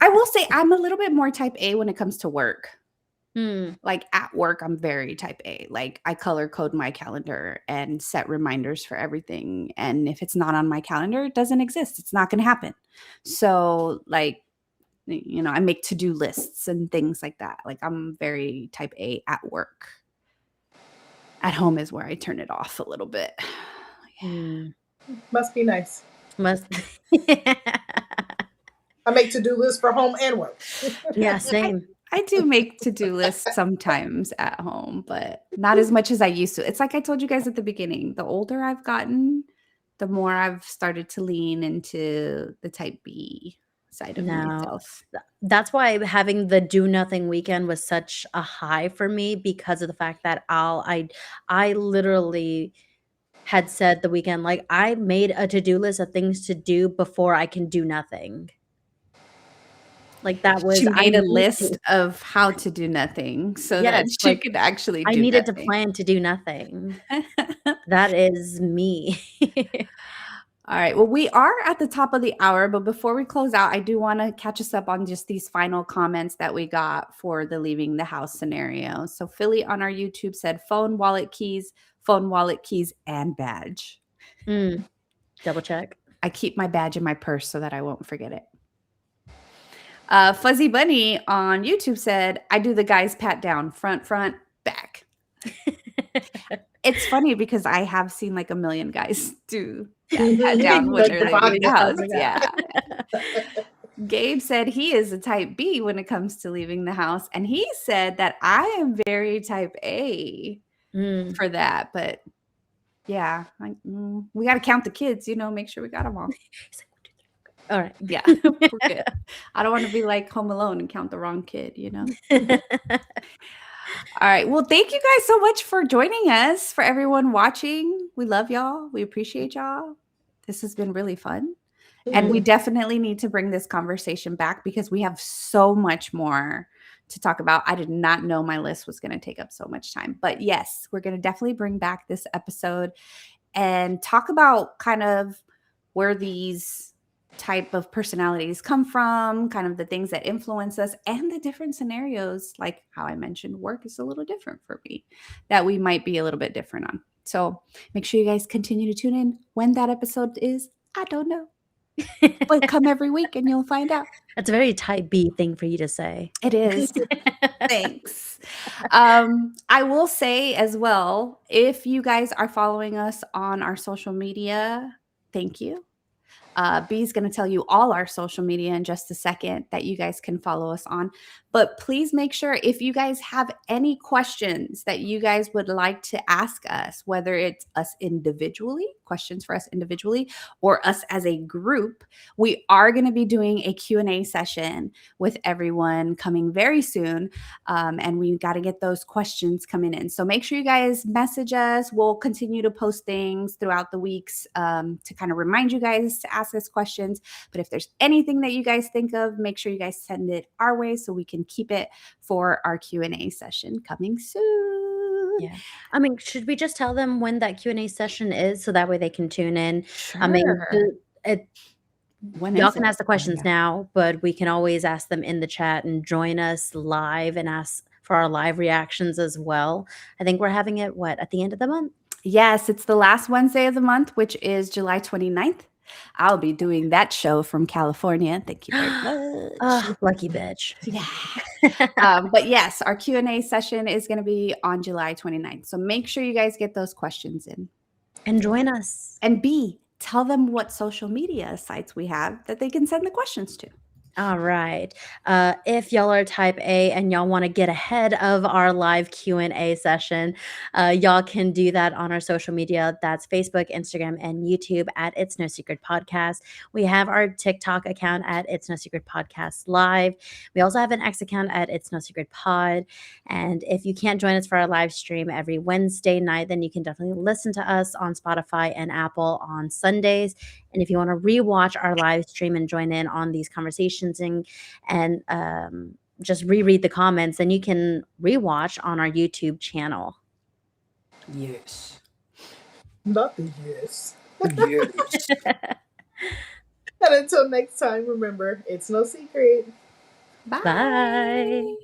I will say I'm a little bit more type A when it comes to work. Hmm. Like at work, I'm very type A. Like I color code my calendar and set reminders for everything. And if it's not on my calendar, it doesn't exist. It's not going to happen. So, like, I make to do lists and things like that. Like I'm very type A at work. At home is where I turn it off a little bit. Hmm. Must be nice. Must I make to do lists for home and work. Yeah, I same. I do make to-do lists sometimes at home, but not as much as I used to. It's like I told you guys at the beginning, the older I've gotten, the more I've started to lean into the type B side of No. myself. That's why having the do nothing weekend was such a high for me because of the fact that I literally had said the weekend, like, I made a to-do list of things to do before I can do nothing. Like, that was She I made a need list to of how to do nothing so that yes, she like, could actually I do needed to nothing. plan to do nothing. That is me. All right. Well, we are at the top of the hour, but before we close out, I do want to catch us up on just these final comments that we got for the leaving the house scenario. So, Philly on our YouTube said phone, wallet, keys, and badge. Double check. I keep my badge in my purse so that I won't forget it. Fuzzy Bunny on YouTube said, I do the guys pat down, front, back. It's funny because I have seen like a million guys do that pat down when Like they're the leaving the podcast. house. Oh my Yeah. God. Gabe said he is a type B when it comes to leaving the house. And he said that I am very type A Mm. for that. But yeah, we got to count the kids, make sure we got them all. All right. Yeah, we're good. I don't want to be like Home Alone and count the wrong kid. All right. Well, thank you guys so much for joining us. For everyone watching, we love y'all. We appreciate y'all. This has been really fun. And we definitely need to bring this conversation back because we have so much more to talk about. I did not know my list was going to take up so much time. But yes, we're going to definitely bring back this episode and talk about kind of where these type of personalities come from, kind of the things that influence us, and the different scenarios, like how I mentioned, work is a little different for me, that we might be a little bit different on. So make sure you guys continue to tune in. When that episode is, I don't know. But come every week and you'll find out. That's a very type B thing for you to say. It is. Thanks. I will say as well, if you guys are following us on our social media, thank you. B's going to tell you all our social media in just a second that you guys can follow us on. But please make sure if you guys have any questions that you guys would like to ask us, whether it's us individually, questions for us individually, or us as a group, we are going to be doing a Q&A session with everyone coming very soon. And we got to get those questions coming in. So make sure you guys message us. We'll continue to post things throughout the weeks to kind of remind you guys to ask us questions. But if there's anything that you guys think of, make sure you guys send it our way so we can keep it for our Q&A session coming soon. Yeah. I mean, should we just tell them when that Q&A session is so that way they can tune in? Sure. I mean, When y'all is can it? ask the questions now, but we can always ask them in the chat and join us live and ask for our live reactions as well. I think we're having it, at the end of the month? Yes, it's the last Wednesday of the month, which is July 29th. I'll be doing that show from California. Thank you very much. Lucky bitch. Yeah. But yes, our Q&A session is going to be on July 29th. So make sure you guys get those questions in. And join us. And B, tell them what social media sites we have that they can send the questions to. All right. If y'all are type A and y'all want to get ahead of our live Q&A session, y'all can do that on our social media. That's Facebook, Instagram, and YouTube at It's No Secret Podcast. We have our TikTok account at It's No Secret Podcast Live. We also have an X account at It's No Secret Pod. And if you can't join us for our live stream every Wednesday night, then you can definitely listen to us on Spotify and Apple on Sundays. And if you want to rewatch our live stream and join in on these conversations and just reread the comments, then you can rewatch on our YouTube channel. Yes. Not the yes. Yes. And until next time, remember, it's no secret. Bye. Bye.